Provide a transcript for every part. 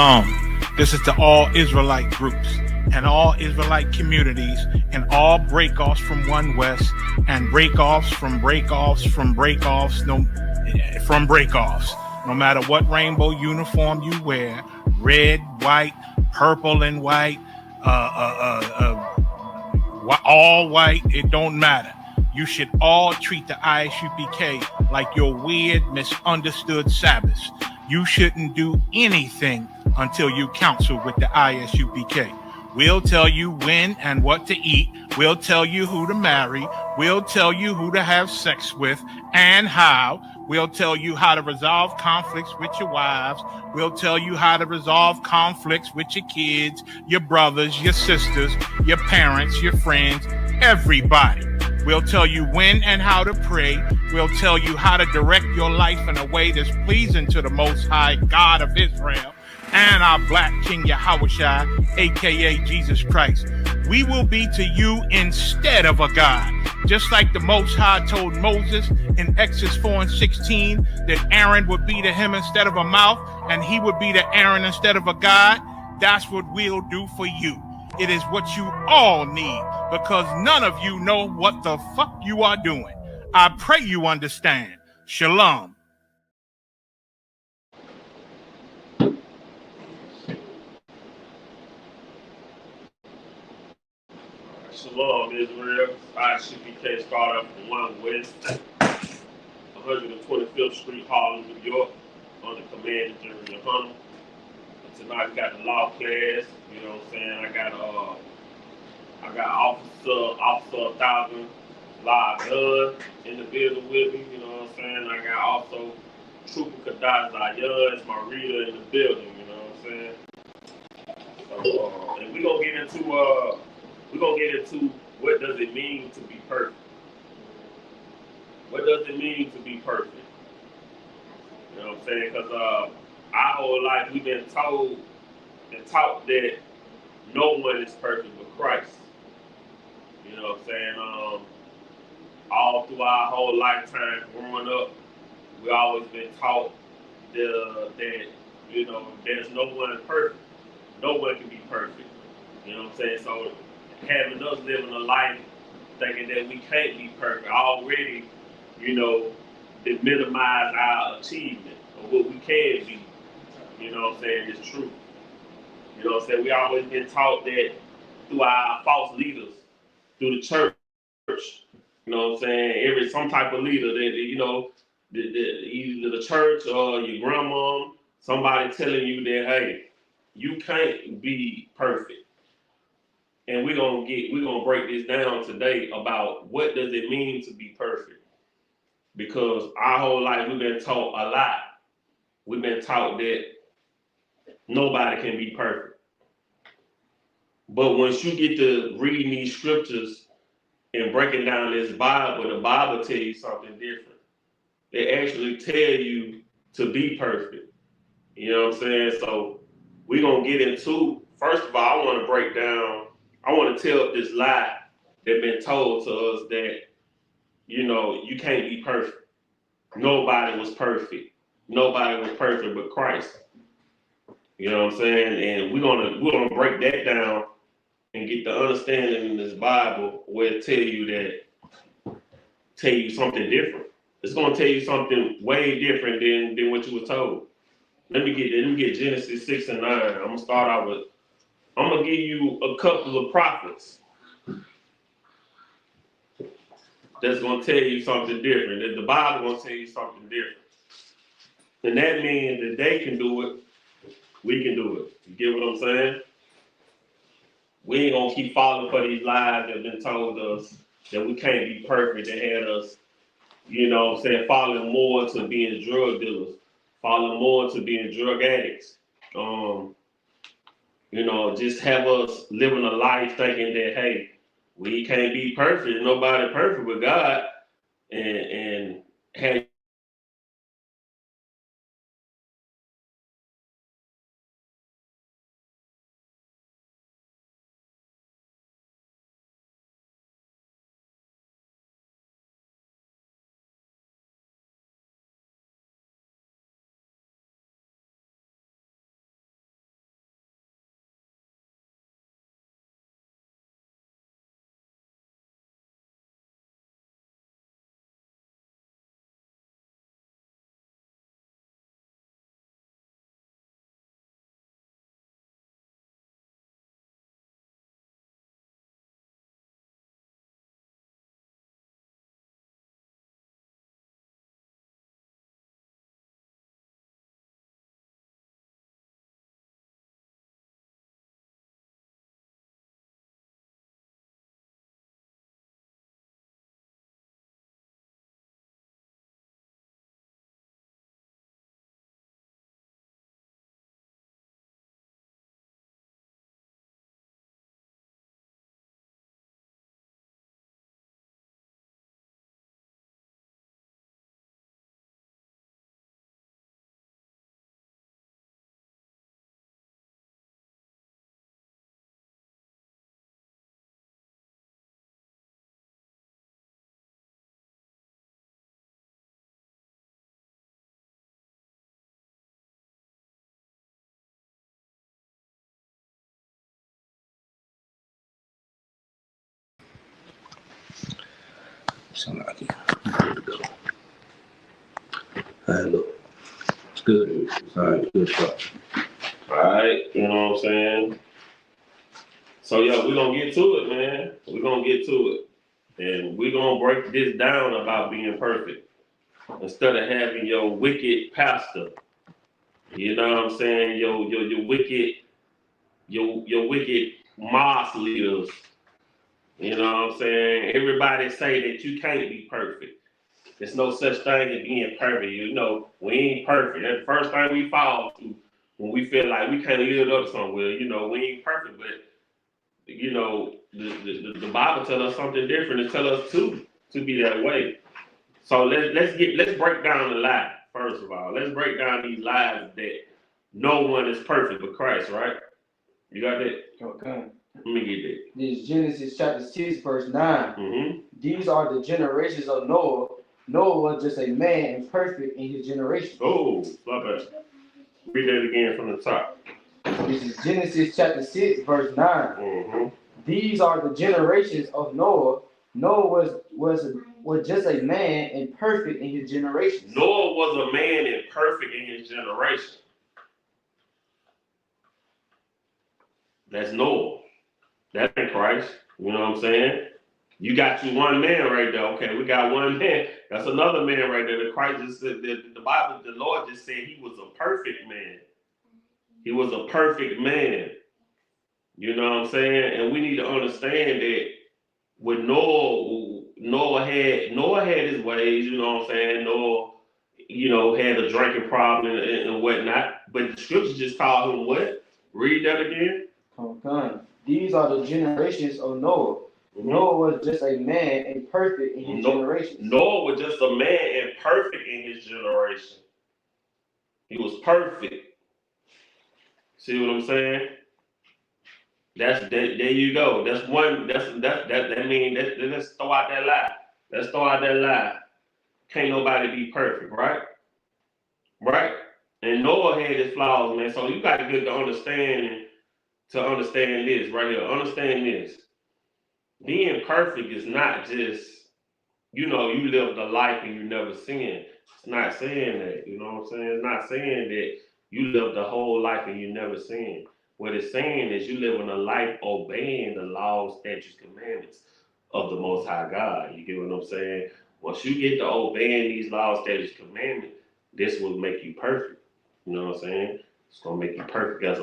Shalom. This is to all Israelite groups and all Israelite communities and all breakoffs from One West and breakoffs from breakoffs from breakoffs from breakoffs. No matter what rainbow uniform you wear, red, white, purple and white, all white, it don't matter. You should all treat the ISUPK like your weird, misunderstood Sabbaths. You shouldn't do anything until you counsel with the ISUPK. We'll tell you when and what to eat. We'll tell you who to marry. We'll tell you who to have sex with and how. We'll tell you how to resolve conflicts with your wives. We'll tell you how to resolve conflicts with your kids, your brothers, your sisters, your parents, your friends, everybody. We'll tell you when and how to pray. We'll tell you how to direct your life in a way that's pleasing to the Most High God of Israel and our Black King Yahushua, aka Jesus Christ. We will be to you instead of a God. Just like the Most High told Moses in Exodus 4:16 that Aaron would be to him instead of a mouth and he would be to Aaron instead of a God, that's what we'll do for you. It is what you all need because none of you know what the fuck you are doing. I pray you understand. Shalom. Shalom, Israel. ISUPK start up from One West, 125th Street, Harlem, New York, under command of General Hunter. Tonight we got the law class. You know what I'm saying? I got Officer 1000 live gun in the building with me. You know what I'm saying? I got also Trooper Kadash Zayan is my reader in the building. You know what I'm saying? So, and we're gonna get into what does it mean to be perfect. What does it mean to be perfect? You know what I'm saying? Because our whole life we've been told and taught that no one is perfect but Christ. You know what I'm saying? All through our whole lifetime growing up, we always been taught that you know there's no one perfect. No one can be perfect. You know what I'm saying? So having us living a life thinking that we can't be perfect already, you know, it minimize our achievement of what we can be. You know what I'm saying? It's true. You know what I'm saying? We always been taught that through our false leaders, through the church. You know what I'm saying? Some type of leader that you know, either the church or your grandma, somebody telling you that hey, you can't be perfect. And we're gonna break this down today about what does it mean to be perfect. Because our whole life we've been taught a lie. We've been taught that nobody can be perfect. But once you get to reading these scriptures and breaking down this Bible, the Bible tells you something different. They actually tell you to be perfect. You know what I'm saying? So we're gonna get into, first of all, I want to tell this lie that been told to us that, you know, you can't be perfect. Nobody was perfect. Nobody was perfect but Christ. You know what I'm saying? And we're gonna break that down and get the understanding in this Bible where it tell you something different. It's gonna tell you something way different than what you were told. Let me get Genesis 6 and 9. I'm gonna give you a couple of prophets that's gonna tell you something different. That the Bible gonna tell you something different. And that means that they can do it, we can do it. You get what I'm saying? We ain't gonna keep falling for these lies that have been told us that we can't be perfect. That had us, you know what I'm saying, falling more to being drug dealers, falling more to being drug addicts. You know, just have us living a life thinking that, hey, we can't be perfect, nobody perfect with God, and have Sound like it. Good to go. All right, look. It's good. All right, good stuff. All right, you know what I'm saying? So, yeah, we're going to get to it, man. We're going to get to it. And we're going to break this down about being perfect. Instead of having your wicked pastor, you know what I'm saying? Your wicked mosque leaders, you know what I'm saying? Everybody say that you can't be perfect. There's no such thing as being perfect. You know, we ain't perfect. That's the first thing we fall to when we feel like we can't live up somewhere. You know, we ain't perfect, but you know, the Bible tells us something different. It tells us to be that way. So let's break down the lie. First of all, let's break down these lies that no one is perfect but Christ. Right? You got that? Okay. Let me get that. This is Genesis chapter 6, verse 9. Mm-hmm. These are the generations of Noah. Noah was just a man and perfect in his generation. Oh, stop it. Read that again from the top. This is Genesis chapter 6, verse 9. Mm-hmm. These are the generations of Noah. Noah was just a man and perfect in his generation. Noah was a man and perfect in his generation. That's Noah. That ain't Christ. You know what I'm saying? You got you one man right there. Okay, we got one man. That's another man right there. The Christ just said, the Bible, the Lord just said he was a perfect man. He was a perfect man. You know what I'm saying? And we need to understand that with Noah had his ways. You know what I'm saying? Noah, you know, had a drinking problem and whatnot. But the scripture just called him what? Read that again. Okay. These are the generations of Noah. Mm-hmm. Noah was just a man and perfect in his generation. Noah was just a man and perfect in his generation. He was perfect. See what I'm saying? There you go. That's one. That means let's throw out that lie. Let's throw out that lie. Can't nobody be perfect, right? Right? And Noah had his flaws, man. So you got to get to understand this right here. Understand this. Being perfect is not just, you know, you live the life and you never sin. It's not saying that. You know what I'm saying? It's not saying that you live the whole life and you never sin. What it's saying is you live in a life obeying the laws, statutes, commandments of the Most High God. You get what I'm saying? Once you get to obeying these laws, statutes, commandments, this will make you perfect. You know what I'm saying? It's gonna make you perfect as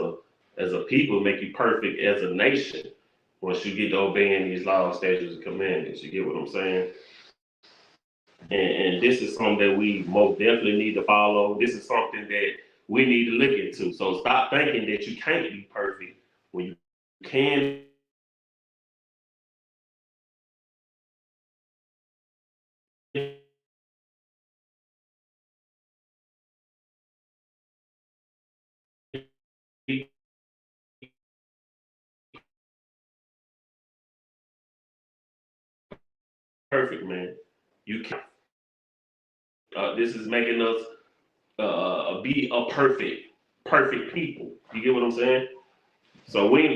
a people, make you perfect as a nation. Once you get to obeying these laws, statutes, and commandments, you get what I'm saying? And this is something that we most definitely need to follow. This is something that we need to look into. So stop thinking that you can't be perfect when you can. Be perfect, man. You can. This is making us be a perfect people. You get what I'm saying? So we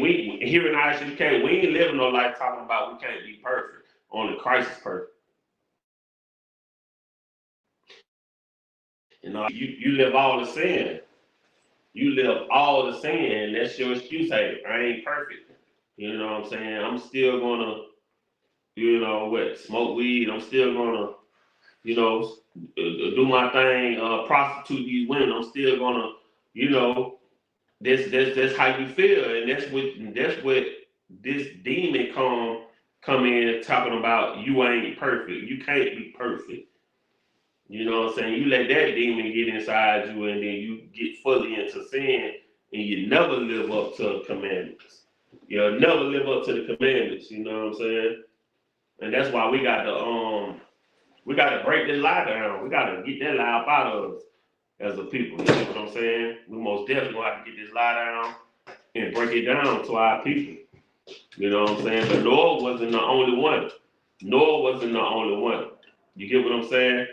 here in Isupk, we ain't living no life talking about we can't be perfect. Only Christ is perfect. You know, you live all the sin. You live all the sin, and that's your excuse. Hey, I ain't perfect. You know what I'm saying? I'm still gonna, you know, smoke weed. I'm still gonna, you know, do my thing, prostitute these women. I'm still gonna, you know, that's how you feel, and that's what this demon come in talking about. You ain't perfect. You can't be perfect. You know what I'm saying? You let that demon get inside you, and then you get fully into sin, and you never live up to the commandments. You'll never live up to the commandments. You know what I'm saying? And that's why we got to break this lie down. We got to get that lie up out of us as a people. You know what I'm saying? We most definitely gonna have to get this lie down and break it down to our people. You know what I'm saying? But Noah wasn't the only one. Noah wasn't the only one. You get what I'm saying?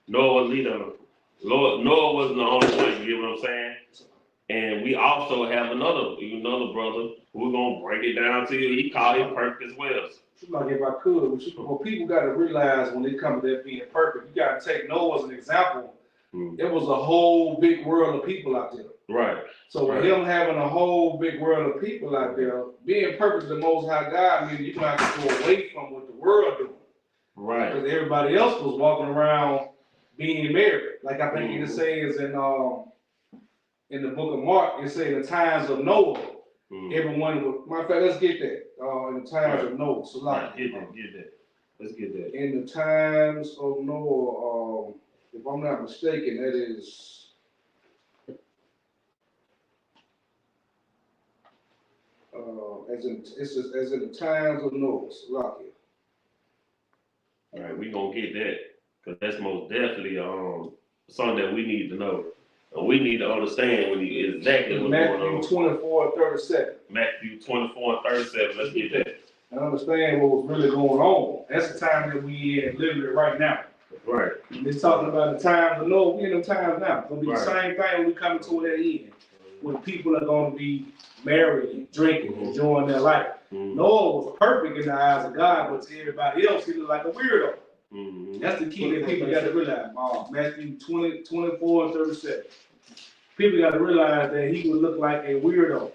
Noah was leader. Noah wasn't the only one. You get what I'm saying? And we also have another brother who we're gonna break it down to you. He called him perfect as well. Like if I could, what people got to realize when it comes to that being perfect, you got to take Noah as an example. There was a whole big world of people out there. Right. So with him having a whole big world of people out there, being perfect to the Most High God means you're going to have to go away from what the world doing. Right. Because everybody else was walking around being married. Like I think it says in the book of Mark, it says in the times of Noah, everyone was, matter of fact, let's get that. In the times of Noah. So get that. Let's get that. In the times of Noah, if I'm not mistaken, that is as in the times of Noah. Slovakia. All right, we gonna get that because that's most definitely something that we need to know. And we need to understand exactly what's going on. Matthew 24:37. Matthew 24:37. Let's get that. And understand what was really going on. That's the time that we in literally right now. Right. It's talking about the times of Noah. We in the times now. It's gonna be the same thing when we come to that end. When people are gonna be married and drinking, enjoying their life. Noah was perfect in the eyes of God, but to everybody else, he looked like a weirdo. That's the key that people got to realize. Matthew 24:37. People got to realize that he would look like a weirdo.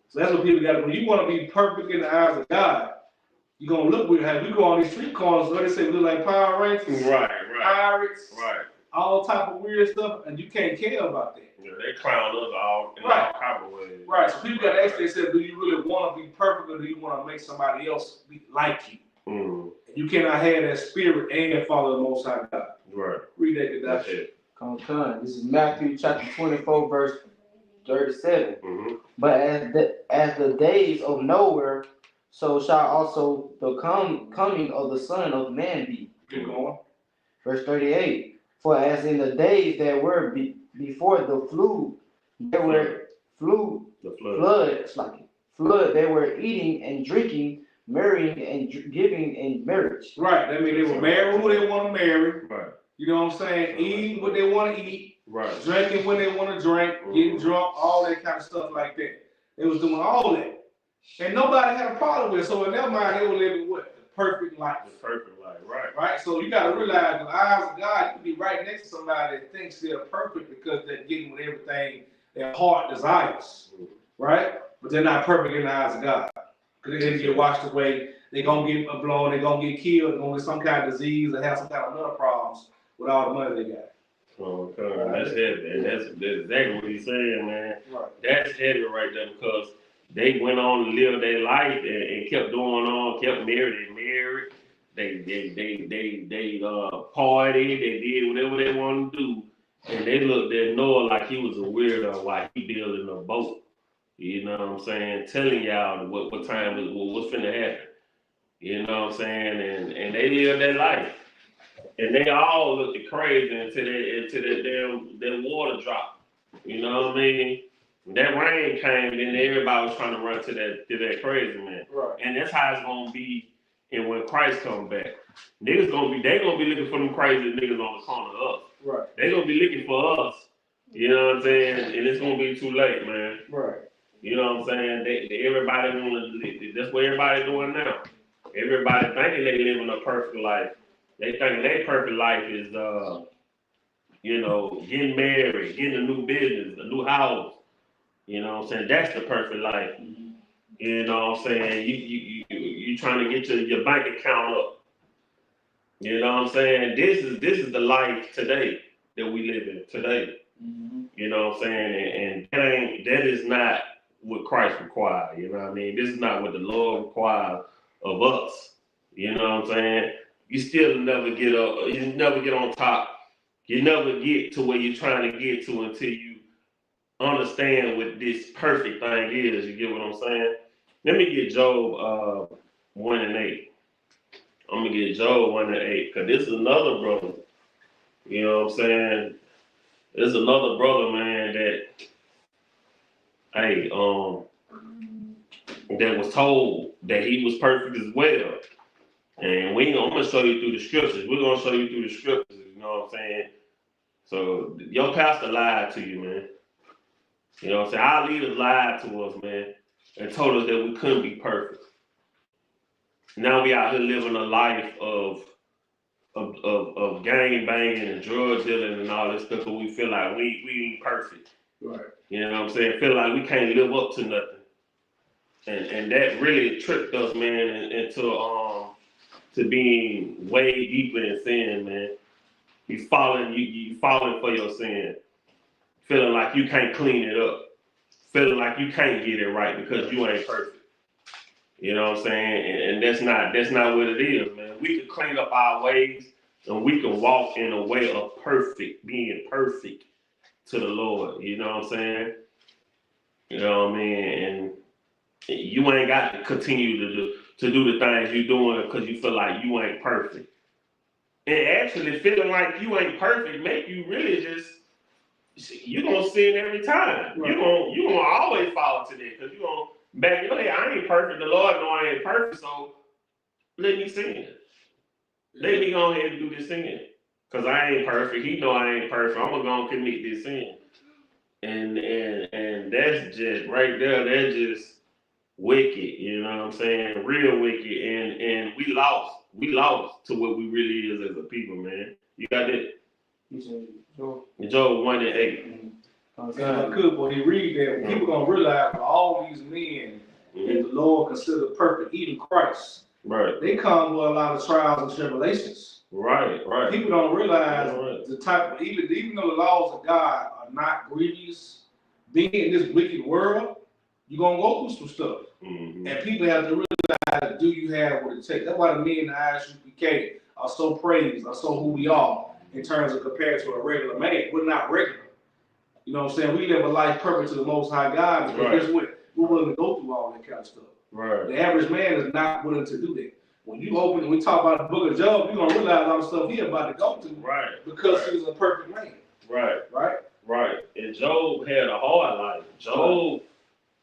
So that's what people got to. When you want to be perfect in the eyes of God, you're gonna look weird. We go on these street corners, where they say we look like Power Rangers, pirates, all type of weird stuff, and you can't care about that. Yeah, they clown us all in all type of ways. Right. So people got to ask themselves, do you really want to be perfect, or do you want to make somebody else be like you? You cannot have that spirit and follow the Most High God. Right. Read that, that's it. Come. This is Matthew chapter 24, verse 37. But as the days of Noah, so shall also the coming of the Son of Man be. Keep going. Verse 38. For as in the days that were before the flood, they were flood, they were eating and drinking, marrying and giving in marriage. Right. That means they were married who they want to marry. Right. You know what I'm saying? Eating what they want to eat. Right. Drinking when they want to drink. Getting drunk. All that kind of stuff like that. They was doing all that. And nobody had a problem with it. So in their mind, they were living what? The perfect life. The perfect life. Right. Right? So you got to realize in the eyes of God, you can be right next to somebody that thinks they're perfect because they're getting with everything their heart desires. Right? But they're not perfect in the eyes of God. Because they didn't get washed away. They're going to get blown. They're going to get killed. They're going to get some kind of disease or have some kind of other problems with all the money they got. Oh, that's heavy. That's exactly what he's saying, man. Right. That's heavy right there because they went on to live their life and kept going on, kept married. They partied. They did whatever they wanted to do, and they looked at Noah like he was a weirdo while he building a boat. You know what I'm saying? Telling y'all what time what's finna happen. You know what I'm saying? And they lived their life. And they all looked crazy until that water dropped. You know what I mean? That rain came, and everybody was trying to run to that crazy man. Right. And that's how it's gonna be. And when Christ comes back, they gonna be looking for them crazy niggas on the corner of us. Right. They gonna be looking for us. You know what I'm saying? And it's gonna be too late, man. Right. You know what I'm saying? Everybody that's what everybody doing now. Everybody thinking they living a perfect life. They think their perfect life is, getting married, getting a new business, a new house. You know what I'm saying? That's the perfect life. You know what I'm saying? You trying to get your bank account up. You know what I'm saying? This is the life today that we live in today. You know what I'm saying? And that is not what Christ requires. You know what I mean? This is not what the Lord requires of us. You know what I'm saying? You still never get up. You never get on top. You never get to where you're trying to get to until you understand what this perfect thing is. You get what I'm saying? Let me get Job 1:8. I'm gonna get Job 1:8 because this is another brother. You know what I'm saying? There's another brother, man, that was told that he was perfect as well. And I'm gonna show you through the scriptures. We're gonna show you through the scriptures. You know what I'm saying? So your pastor lied to you, man. You know what I'm saying? Our leaders lied to us, man, and told us that we couldn't be perfect. Now we out here living a life of gang banging and drug dealing and all this stuff, but we feel like we ain't perfect. Right. You know what I'm saying? Feel like we can't live up to nothing. And that really tricked us, man, into to being way deeper in sin, man. You falling for your sin. Feeling like you can't clean it up. Feeling like you can't get it right because you ain't perfect. You know what I'm saying? And that's not what it is, man. We can clean up our ways and we can walk in a way of being perfect to the Lord. You know what I'm saying? You know what I mean? And you ain't got to continue to do the things you're doing because you feel like you ain't perfect. And actually feeling like you ain't perfect make you really just, you're going to sin every time. Right. You're gonna always fall into that because you're going to back your head. I ain't perfect. The Lord know I ain't perfect, so let me sin. Let me go ahead and do this sin. Because I ain't perfect. He know I ain't perfect. I'm going to go and commit this sin. And that's just, right there, that's just wicked, you know what I'm saying? Real wicked. And we lost. We lost to what we really is as a people, man. You got that? You said Job. Job 1-8. And good when he read that, people gonna realize all these men that the Lord considered perfect, even Christ. Right. They come with a lot of trials and tribulations. Right. People don't realize the type of, even though the laws of God are not grievous, being in this wicked world, you're gonna go through some stuff. Mm-hmm. And people have to realize, do you have what it takes? That's why the men in the Isupk are so praised, are so who we are in terms of compared to a regular man. We're not regular. You know what I'm saying? We live a life perfect to the Most High God because guess what? We're willing to go through all that kind of stuff. Right. The average man is not willing to do that. When we talk about the book of Job, you're going to realize all the stuff he's about to go through. Right. Because he's a perfect man. Right. And Job had a hard life. Job,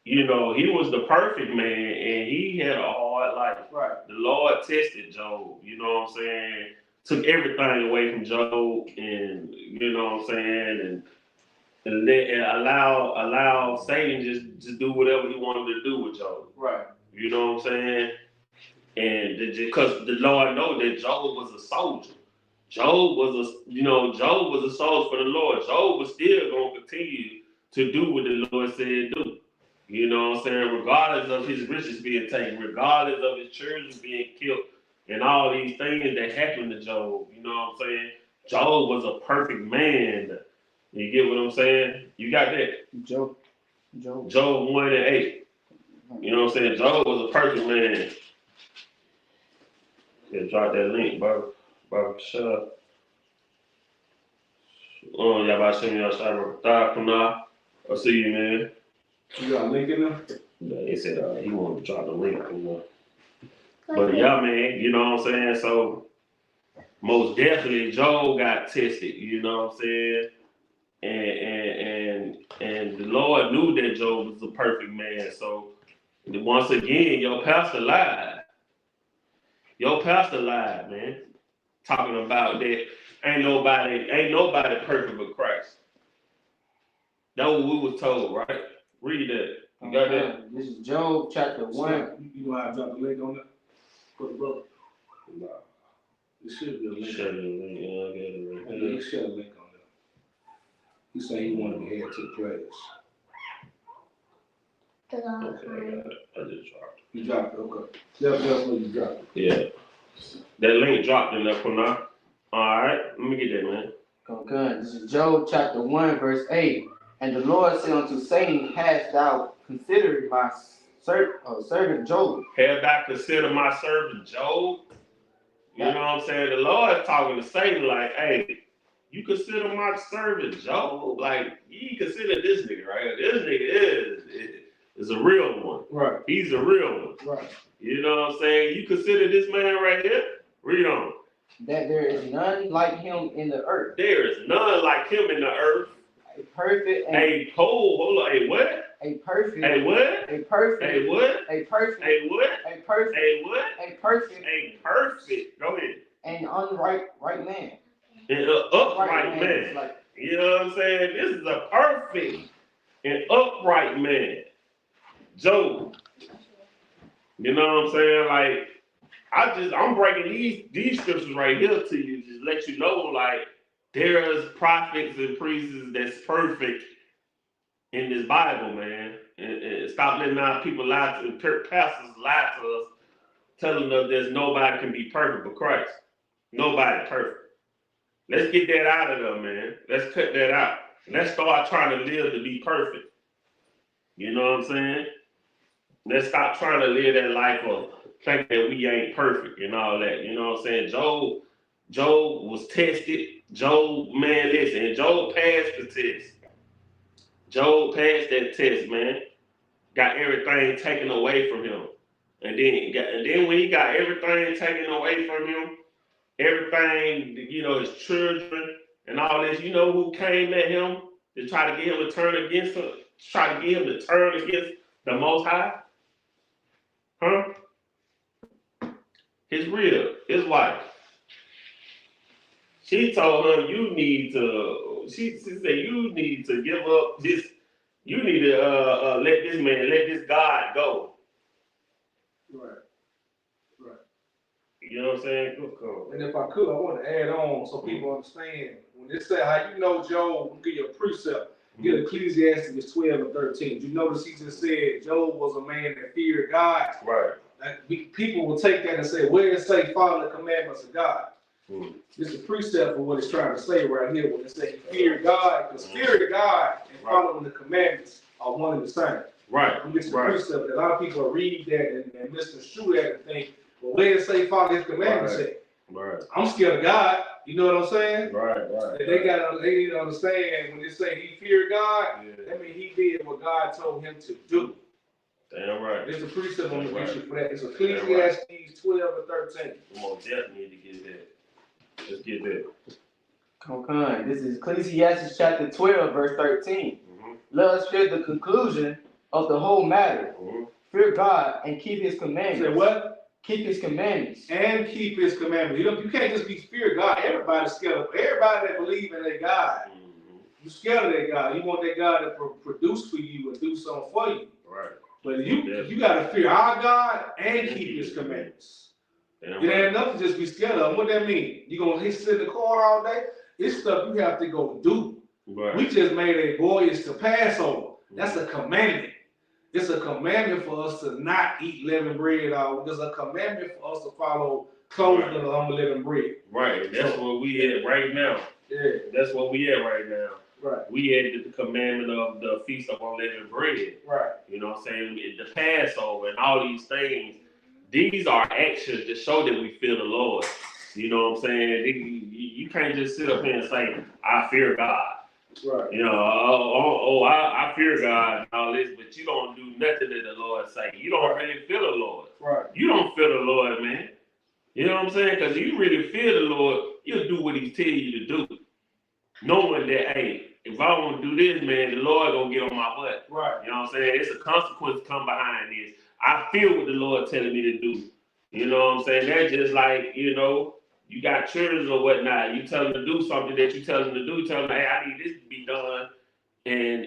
you know, he was the perfect man and he had a hard life. Right. The Lord tested Job, you know what I'm saying? Took everything away from Job and, you know what I'm saying? And allow Satan just do whatever he wanted to do with Job. Right. You know what I'm saying? And because the Lord know that Job was a soldier. Job was a soldier for the Lord. Job was still going to continue to do what the Lord said do. You know what I'm saying? Regardless of his riches being taken, regardless of his children being killed, and all these things that happened to Job. You know what I'm saying? Job was a perfect man. You get what I'm saying? You got that? Job 1-8. You know what I'm saying? Job was a perfect man. Yeah, drop that link, bro. Shut up. Y'all about to send me outside. I'll see you, man. You got a link in there? Yeah, he said he wanted to drop the link. But yeah, man, you know what I'm saying? So, most definitely, Job got tested, you know what I'm saying? And the Lord knew that Job was a perfect man. So once again, your pastor lied. Man. Talking about that ain't nobody perfect but Christ. That's what we was told, right? Read that. You got that? This is Job chapter 1. You know how to drop the link on that? For the brother. No. It should be a link. Share the link. Yeah, I got it right here. You share a link on that. He said he wanted to head to the class. Okay, I just dropped it. You dropped it, okay. That's what you dropped it. Yeah. That link dropped in there for now. Alright, let me get that, man. Okay, this is Job chapter 1, verse 8. And the Lord said unto Satan, hast thou considered my servant Job? Have thou considered my servant Job? You know what I'm saying? The Lord is talking to Satan like, hey, you consider my servant Job? Like, you consider this nigga right here. This nigga is a real one. Right. He's a real one. Right. You know what I'm saying? You consider this man right here? Read on. That there is none like him in the earth. There is none like him in the earth. A perfect. Hold on. A what? A perfect. A what? A perfect. A what? A perfect. A what? A perfect. A what? A perfect. A perfect. Go ahead. An right man. An upright man. Like, you know what I'm saying? This is a perfect an upright man, Job. You know what I'm saying? Like, I'm breaking these scriptures right here to you, just let you know, like, there's prophets and priests that's perfect in this Bible, man. And stop letting our people lie to pastors lie to us, telling us there's nobody can be perfect but Christ. Nobody perfect. Let's get that out of there, man. Let's cut that out. Let's start trying to live to be perfect. You know what I'm saying? Let's stop trying to live that life of thinking that we ain't perfect and all that. You know what I'm saying? Job was tested. Job, man, listen, Job passed the test. Job passed that test, man. Got everything taken away from him. And then when he got everything taken away from him, everything, you know, his children and all this, you know who came at him to try to get him to turn against him, try to get him to turn against the Most High? Huh? His wife. She told him, she said, you need to give up this, you need to let this God go. Right. You know what I'm saying? Cool. And if I could, I want to add on so people understand. When they say how you know Job, I'll give you a precept. Get Ecclesiastes 12 and 13. You notice he just said Job was a man that feared God. Right. People will take that and say, where it say follow the commandments of God? This is a precept for what it's trying to say right here when it says he feared God, because fearing God and following the commandments are one and the same. Right. This is a precept that a lot of people read that and misconstrue that and think, well, where it say follow his commandments at? Right. I'm scared of God. You know what I'm saying? Right. They need to understand when they say he feared God, that means he did what God told him to do. Damn right. There's a precept on the issue for that. It's Ecclesiastes 12 and 13. We most definitely need to get that. Let's get that. Okay, this is Ecclesiastes chapter 12, verse 13. Let us hear the conclusion of the whole matter. Fear God and keep his commandments. Say what? Keep his commandments. And keep his commandments. You can't just be fear God. Everybody's scared of everybody that believe in that God. You're scared of that God. You want that God to produce for you and do something for you. Right. But you got to fear our God and keep his commandments. It ain't enough to just be scared of him. What that mean? You gonna sit in the corner all day? It's stuff you have to go do. Right. We just made a voyage to Passover. That's a commandment. It's a commandment for us to not eat leavened bread. There's a commandment for us to follow closely to unleavened bread. Right. That's where we at right now. Yeah. That's where we at right now. Right. We added the commandment of the Feast of Unleavened Bread. Right. You know what I'm saying? The Passover and all these things. These are actions to show that we fear the Lord. You know what I'm saying? You can't just sit up here and say, I fear God. Right. You know, I fear God and all this, but you don't do nothing that the Lord say. You don't really fear the Lord. Right. You don't fear the Lord, man. You know what I'm saying? Because you really fear the Lord, you'll do what he tell you to do. Knowing that, hey, if I want to do this, man, the Lord gonna get on my butt. Right. You know what I'm saying? It's a consequence come behind this. I feel what the Lord telling me to do. You know what I'm saying? That's just like, you know, you got children or whatnot. You tell them to do something that you tell them to do. You tell them, hey, I need this to be done, and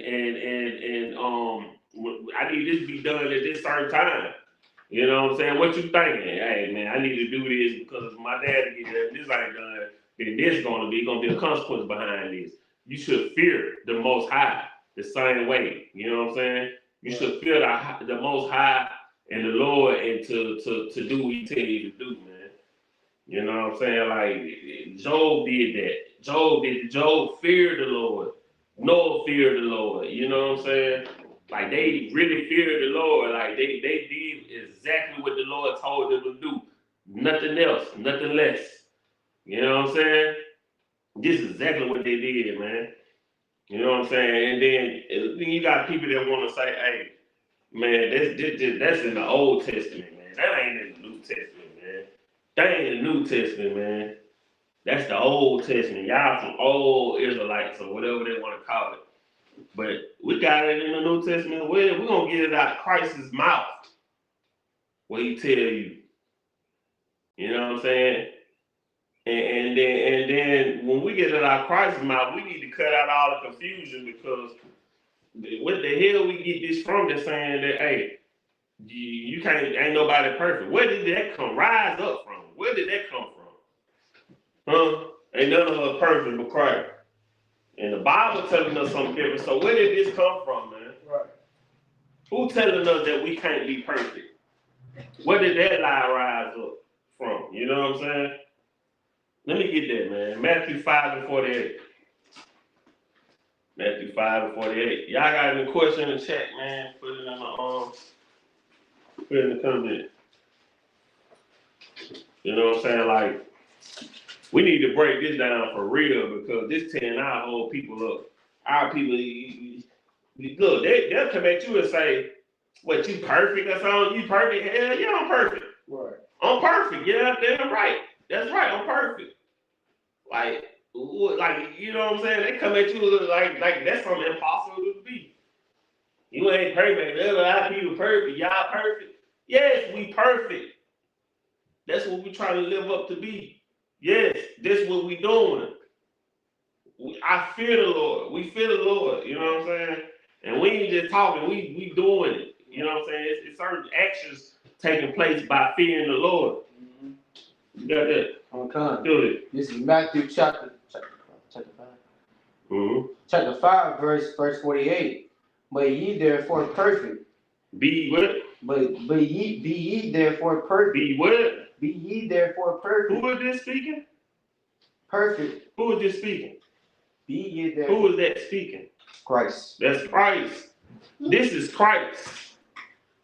I need this to be done at this certain time. You know what I'm saying? What you thinking? Hey, man, I need to do this because my dad to get there. This ain't done. Then this gonna be a consequence behind this. You should fear the Most High the same way. You know what I'm saying? You should fear the Most High and the Lord, and to do what he tell you to do, man. You know what I'm saying? Like Job did that. Job feared the Lord. Noah feared the Lord. You know what I'm saying? Like they really feared the Lord. Like they did exactly what the Lord told them to do. Nothing else, nothing less. You know what I'm saying? This is exactly what they did, man. You know what I'm saying? And then you got people that want to say, hey, man, that's in the Old Testament, man. That ain't in the New Testament, man. That ain't in the New Testament, man. That's the Old Testament. Y'all some old Israelites or whatever they want to call it. But we got it in the New Testament. We're going to get it out of Christ's mouth. What he tell you. You know what I'm saying? And then when we get it out of Christ's mouth, we need to cut out all the confusion, because what the hell we get this from? That's saying that, hey, you can't, ain't nobody perfect. Where did that rise up from? Where did that come from? Huh? Ain't none of us perfect but Christ. And the Bible telling us something different. So where did this come from, man? Right. Who telling us that we can't be perfect? Where did that lie rise up from? You know what I'm saying? Let me get that, man. Matthew 5:48. Matthew 5:48. Y'all got any question in the chat, man? Put it in the comment. You know what I'm saying? Like, we need to break this down for real because this tearing our whole people up. Our people, look, they'll come at you and say, what, you perfect or something? You perfect? Hell yeah, I'm perfect. Right. I'm perfect. Yeah, damn right. That's right, I'm perfect. Like, you know what I'm saying? They come at you like that's something impossible to be. You ain't perfect. Our people perfect. Y'all perfect. Yes, we perfect. That's what we trying to live up to be. Yes, that's what we doing. I fear the Lord. We fear the Lord. You know what I'm saying? And we ain't just talking. We doing it. You know what I'm saying? It's certain actions taking place by fearing the Lord. Mm-hmm. You got that? Okay. Do it. This is Matthew chapter 5. Mm-hmm. Chapter 5, verse 48. But ye therefore perfect. Be what? But be ye therefore perfect. Be what? Be ye therefore perfect. Who is this speaking? Perfect. Who is this speaking? Be ye therefore. Who is that speaking? Christ. That's Christ. This is Christ.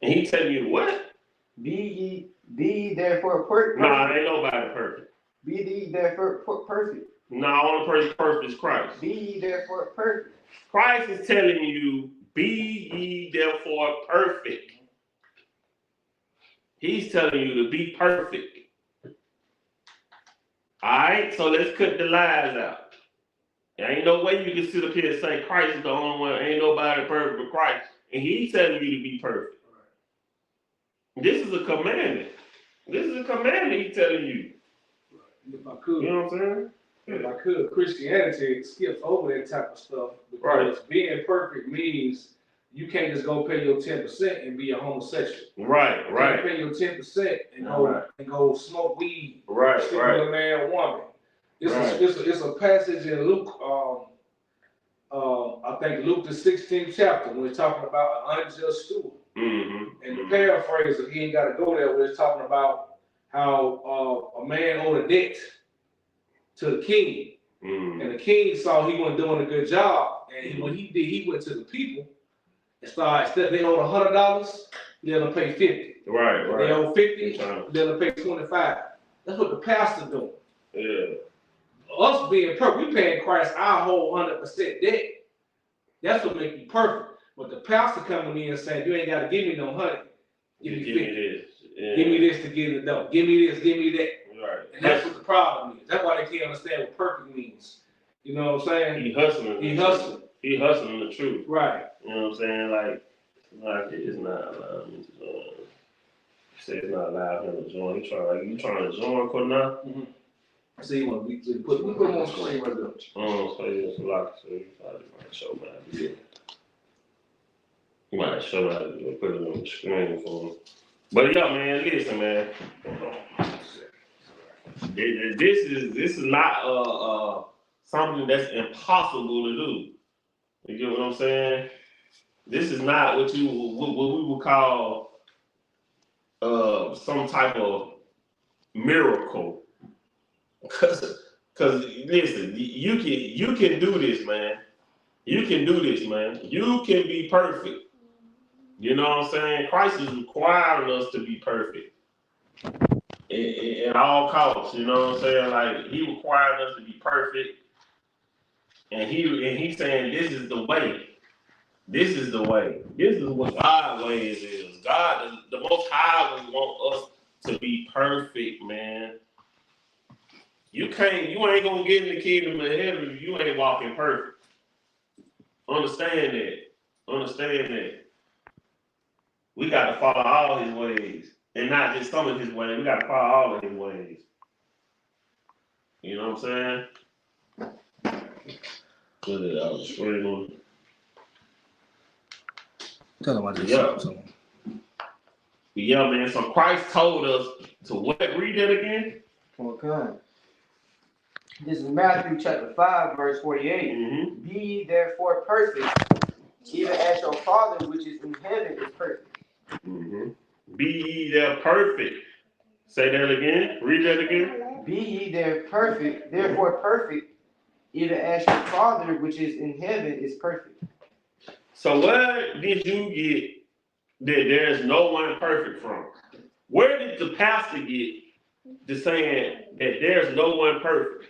And he telling you what? Be ye therefore perfect. Nah, ain't nobody perfect. Be ye therefore perfect. Nah, only person perfect is Christ. Be ye therefore perfect. Christ is telling you, be ye therefore perfect. He's telling you to be perfect. Alright, so let's cut the lies out. There ain't no way you can sit up here and say Christ is the only one, ain't nobody perfect but Christ. And he's telling you to be perfect. This is a commandment. This is a commandment he's telling you. If I could. You know what I'm saying? If I could, Christianity skips over that type of stuff because being perfect means you can't just go pay your 10% and be a homosexual. Right. You can't pay your 10% and go smoke weed. Sleep with a man or woman. It's a passage in Luke. I think Luke the 16th chapter when it's talking about an unjust steward. Mm-hmm. And the paraphrase, he ain't got to go there. Where it's talking about how a man owed a debt to the king, and the king saw he wasn't doing a good job, and when he did, he went to the people and started. Instead they owed $100, let them pay 50. Right. They owe 50, let them pay 25. That's what the pastor doing. Yeah. Us being perfect, we paying Christ our whole 100% debt. That's what make you perfect. But the pastor coming in and saying, you ain't got to give me no 100. Give me 50. This. Yeah. Give me this to get it done. Give me this, give me that. Right. And that's what the problem is. That's why they can't understand what perfect means. You know what I'm saying? He hustling. He hustling the truth. Right. You know what I'm saying? Like it's not allowed me to join. He said it's not allowed him to join. You trying to join, Cornell? Mm-hmm. So you want to put him on screen right there. So it's locked. So you probably might show my idea. You might show how to put it on the screen for him. But yeah, man, listen, man. This is not something that's impossible to do. You get what I'm saying? This is not what we would call some type of miracle. Cause listen, you can do this, man. You can do this, man. You can be perfect. You know what I'm saying? Christ is requiring us to be perfect at all costs. You know what I'm saying? Like he required us to be perfect, and he's saying this is the way. This is the way. This is what God's ways is. God, the Most High, would want us to be perfect, man. You ain't gonna get in the kingdom of heaven if you ain't walking perfect. Understand that. We got to follow all his ways. And not just some of his ways. We got to follow all of his ways. You know what I'm saying? Put it out the screen. Tell them I just Yeah. saw something. Yeah, man. So Christ told us to what? Read that again. Okay. This is Matthew chapter 5, verse 48. Mm-hmm. Be ye therefore perfect, even as your Father which is in heaven is perfect. Mm-hmm. Be ye there perfect. Say that again. Read that again. Be ye therefore perfect, even as your Father which is in heaven is perfect. So where did you get that there's no one perfect from? Where did the pastor get to saying that there's no one perfect?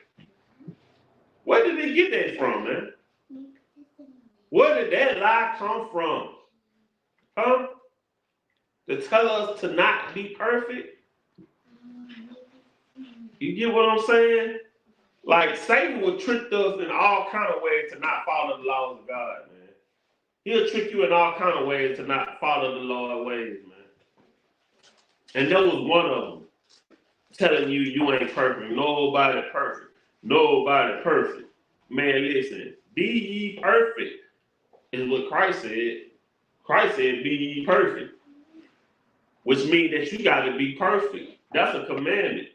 Where did he get that from, man? Where did that lie come from? Huh? To tell us to not be perfect? You get what I'm saying? Like Satan will trick us in all kind of ways to not follow the laws of God, man. He'll trick you in all kind of ways to not follow the Lord's ways, man. And that was one of them. Telling you you ain't perfect. Nobody perfect. Nobody perfect. Man, listen. Be ye perfect is what Christ said. Christ said, be ye perfect. Which means that you got to be perfect. That's a commandment.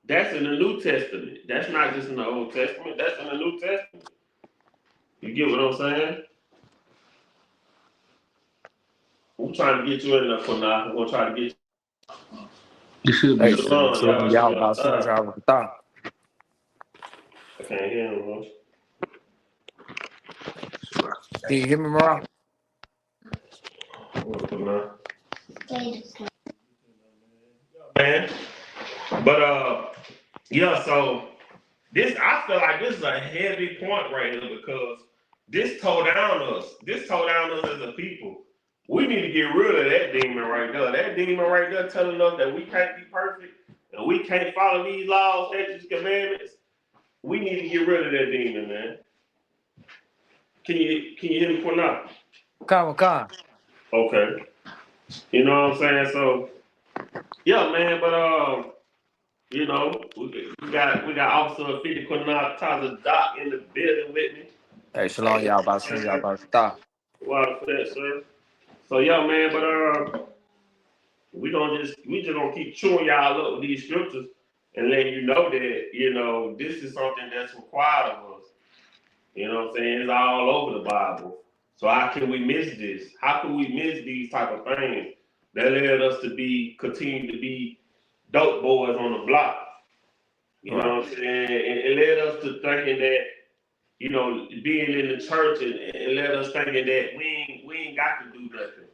That's in the New Testament. That's not just in the Old Testament. That's in the New Testament. You get what I'm saying? We're trying to get you in there for now. We're going to try to get You should be. you. Shalom, y'all about to I can't hear him, bro. Can you hear me, Mara? Man. But yeah, so this I feel like this is a heavy point right here because this tore down us. This tore down us as a people. We need to get rid of that demon right there. That demon right there telling us that we can't be perfect and we can't follow these laws, statutes, commandments. We need to get rid of that demon, man. Can you hear me for now? Come on. Okay. You know what I'm saying? So yeah, man, but you know, we got Officer 50 Quinataza Doc in the building with me. Hey, shalom, y'all about to Water for that, sir. So yeah, man, but we just gonna keep chewing y'all up with these scriptures and letting you know that, you know, this is something that's required of us. You know what I'm saying? It's all over the Bible. So how can we miss this? How can we miss these type of things that led us to continue to be dope boys on the block? You know what I'm saying? And it led us to thinking that, you know, being in the church and led us thinking that we ain't got to do nothing.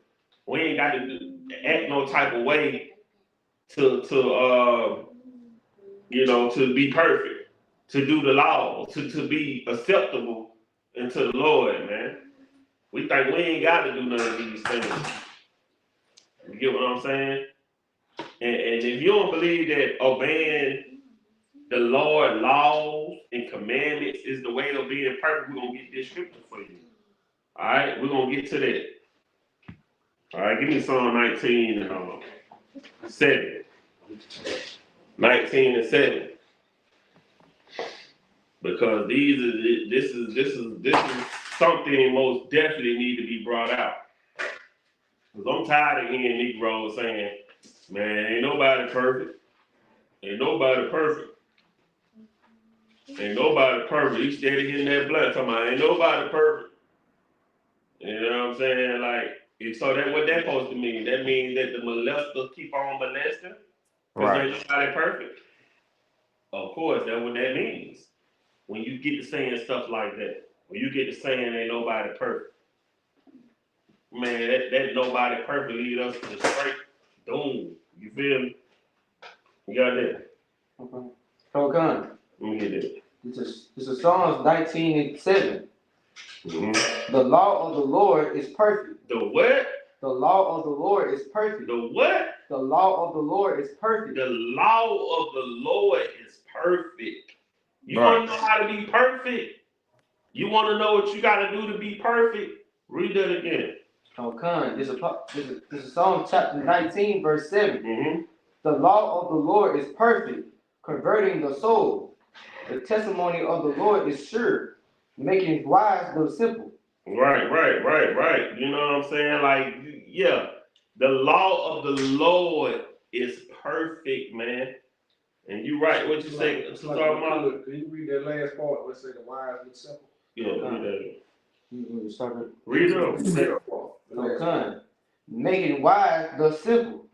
We ain't got to act no type of way to you know, to be perfect, to do the law, to be acceptable unto the Lord, man. We think we ain't got to do none of these things. You get what I'm saying? And if you don't believe that obeying the Lord laws and commandments is the way of being perfect, we're going to get this scripture for you. All right? We're going to get to that. All right? Give me Psalm 19 and 7. 19 and 7. Because this is something most definitely need to be brought out. Because I'm tired of hearing Negroes saying, man, ain't nobody perfect. Ain't nobody perfect. Ain't nobody perfect. You steady hitting that blunt talking about ain't nobody perfect. You know what I'm saying? Like, so that what that supposed to mean? That means that the molesters keep on molesting? Because ain't nobody perfect? Of course, that's what that means. When you get to saying stuff like that. When you get to saying ain't nobody perfect. Man, that nobody perfect lead us to straight doom. You feel me? You got that? Okay. Okay. Let me get that. This is Psalms 19 and 7. Mm-hmm. The law of the Lord is perfect. The what? The law of the Lord is perfect. The what? The law of the Lord is perfect. The law of the Lord is perfect. You want to know how to be perfect? You want to know what you got to do to be perfect? Read that again. Okay. This is Psalm chapter 19, verse 7. Mm-hmm. The law of the Lord is perfect, converting the soul. The testimony of the Lord is sure, making wise the simple. Right. You know what I'm saying? Like, yeah, the law of the Lord is perfect, man. And you right, what you say, Can you read that last part? Let's say the wise and simple. Yeah, read that. You Read them. Okay. Making wise the simple.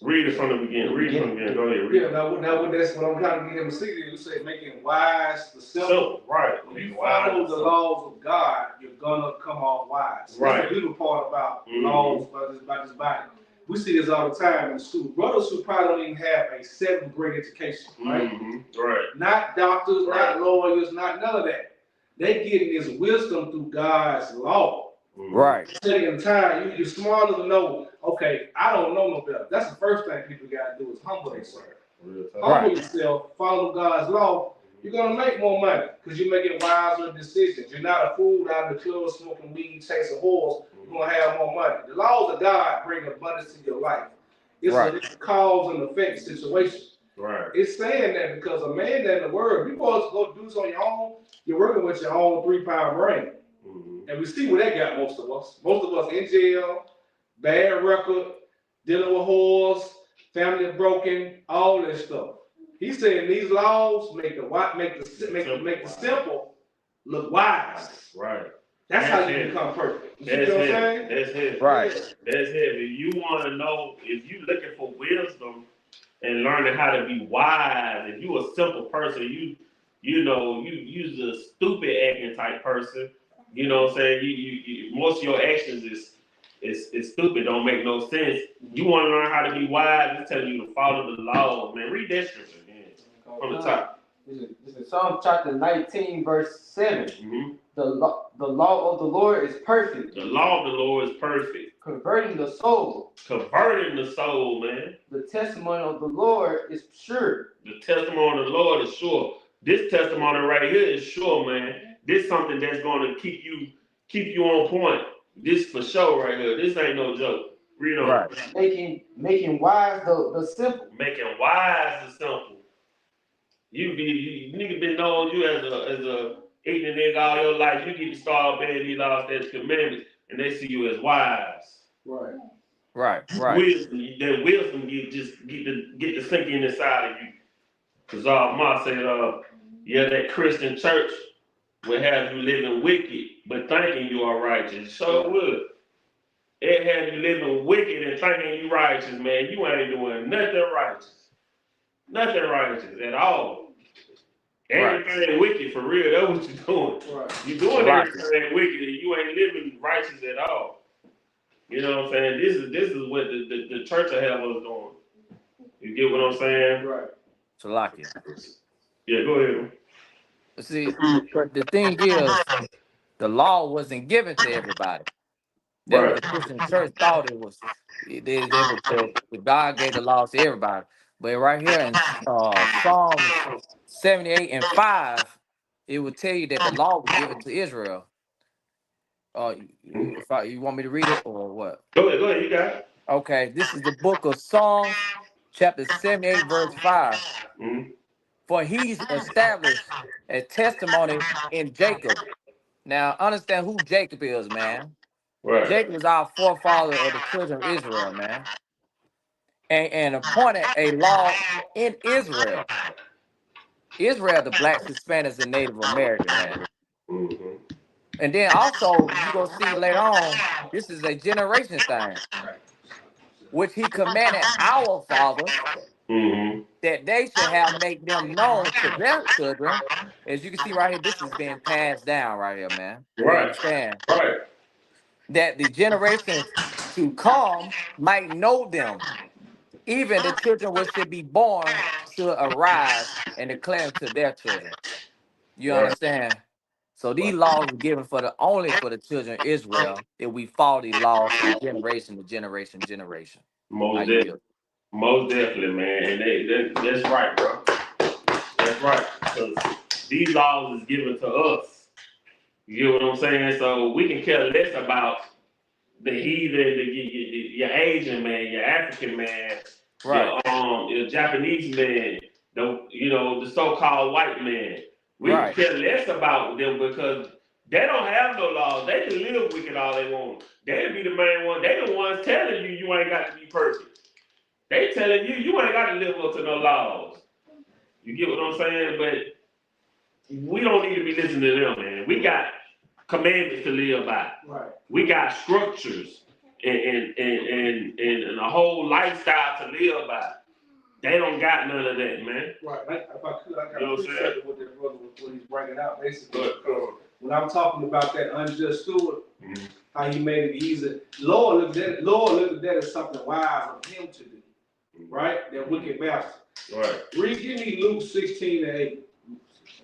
Read it from the beginning. Read it from the beginning. Go ahead. Read Yeah, now that's what I'm trying to get him to see. You say making wise the simple. Right. If you follow the laws of God, you're gonna come off wise. Right. That's the beautiful part about laws about this body. We see this all the time in school. Brothers who probably don't even have a 7th grade education, right? Right. Not doctors, not lawyers, not none of that. They getting this wisdom through God's law. Right. Taking time, you're smart enough to know, okay, I don't know no better. That's the first thing people gotta do is humble themselves. Humble yourself, follow God's law. You're gonna make more money because you're making wiser decisions. You're not a fool out in the club smoking weed, chasing whores. You're gonna have more money. The laws of God bring abundance to your life. It's a cause and effect situation. Right. It's saying that because a man that in the world, you supposed to go do this on your own. You're working with your own 3-pound brain. And we see where that got most of us. Most of us in jail, bad record, dealing with whores, family broken, all this stuff. He's saying these laws make the simple look wise. Right. That's how you become perfect. You see what I'm saying? That's heavy. Right. That's heavy. You want to know if you looking for wisdom and learning how to be wise. If you a simple person, you's a stupid acting type person. You know what I'm saying? You most of your actions is stupid, don't make no sense. You want to learn how to be wise, it's telling you to follow the laws, man. Read that scripture again from the top. This is Psalm chapter 19, verse 7. The law of the Lord is perfect. The law of the Lord is perfect. Converting the soul. Converting the soul, man. The testimony of the Lord is sure. The testimony of the Lord is sure. This testimony right here is sure, man. This is something that's going to keep you on point. This for sure right here. This ain't no joke. Read on. Right. Making wise the simple. Making wise the simple. You nigga been knowing you as a ignorant nigga all your life. You get to start obeying these laws, statutes, commandments, and they see you as wise. Right. Wisdom, that wisdom get to sink in inside of you. Cause Ma said, that Christian church will have you living wicked, but thinking you are righteous. So would. It have you living wicked and thinking you righteous, man. You ain't doing nothing righteous. Nothing righteous at all. Everything wicked for real, that's what you're doing. Right. You're doing everything wicked and you ain't living righteous at all. You know what I'm saying? This is what the church of hell was doing. You get what I'm saying? Right. Salakia. Yeah, go ahead. See, but the thing is, the law wasn't given to everybody. That what the Christian church thought it was. God gave the laws to everybody. But right here in Psalms 78 and 5, it would tell you that the law was given to Israel. You want me to read it or what? Go ahead, you got it. Okay, this is the book of Psalms, chapter 78, verse 5. For he's established a testimony in Jacob. Now, understand who Jacob is, man. Right. Jacob is our forefather of the children of Israel, man. And appointed a law in Israel. Israel, the blacks, Hispanics, and Native American, man. And then also, you're going to see later on, this is a generation thing, which he commanded our fathers that they should have make them known to their children. As you can see right here, this is being passed down right here, man. You understand? Right. That the generations to come might know them. Even the children which should be born should arise and declare to their children. You understand? So these laws were given only for the children of Israel, that we follow these laws from generation to generation. Most definitely, man. And that's right, bro. That's right. Because these laws is given to us. You get what I'm saying? So we can care less about the heathen, your Asian man, your African man, your Japanese man, the so-called white man. We can care less about them because They don't have no laws. They can live wicked all they want. They be the main one. They the ones telling you you ain't got to be perfect. They telling you you ain't got to live up to no laws. You get what I'm saying? But we don't need to be listening to them, man. We got commandments to live by. Right. We got structures and a whole lifestyle to live by. They don't got none of that, man. Right. If I could, I got You know to what I'm appreciate what that brother what he's bringing out, basically. When I'm talking about that unjust steward, how he made it easy, Lord looked at that as something wise of him to do. Right? That wicked bastard. Right. Read, give me Luke 16:8.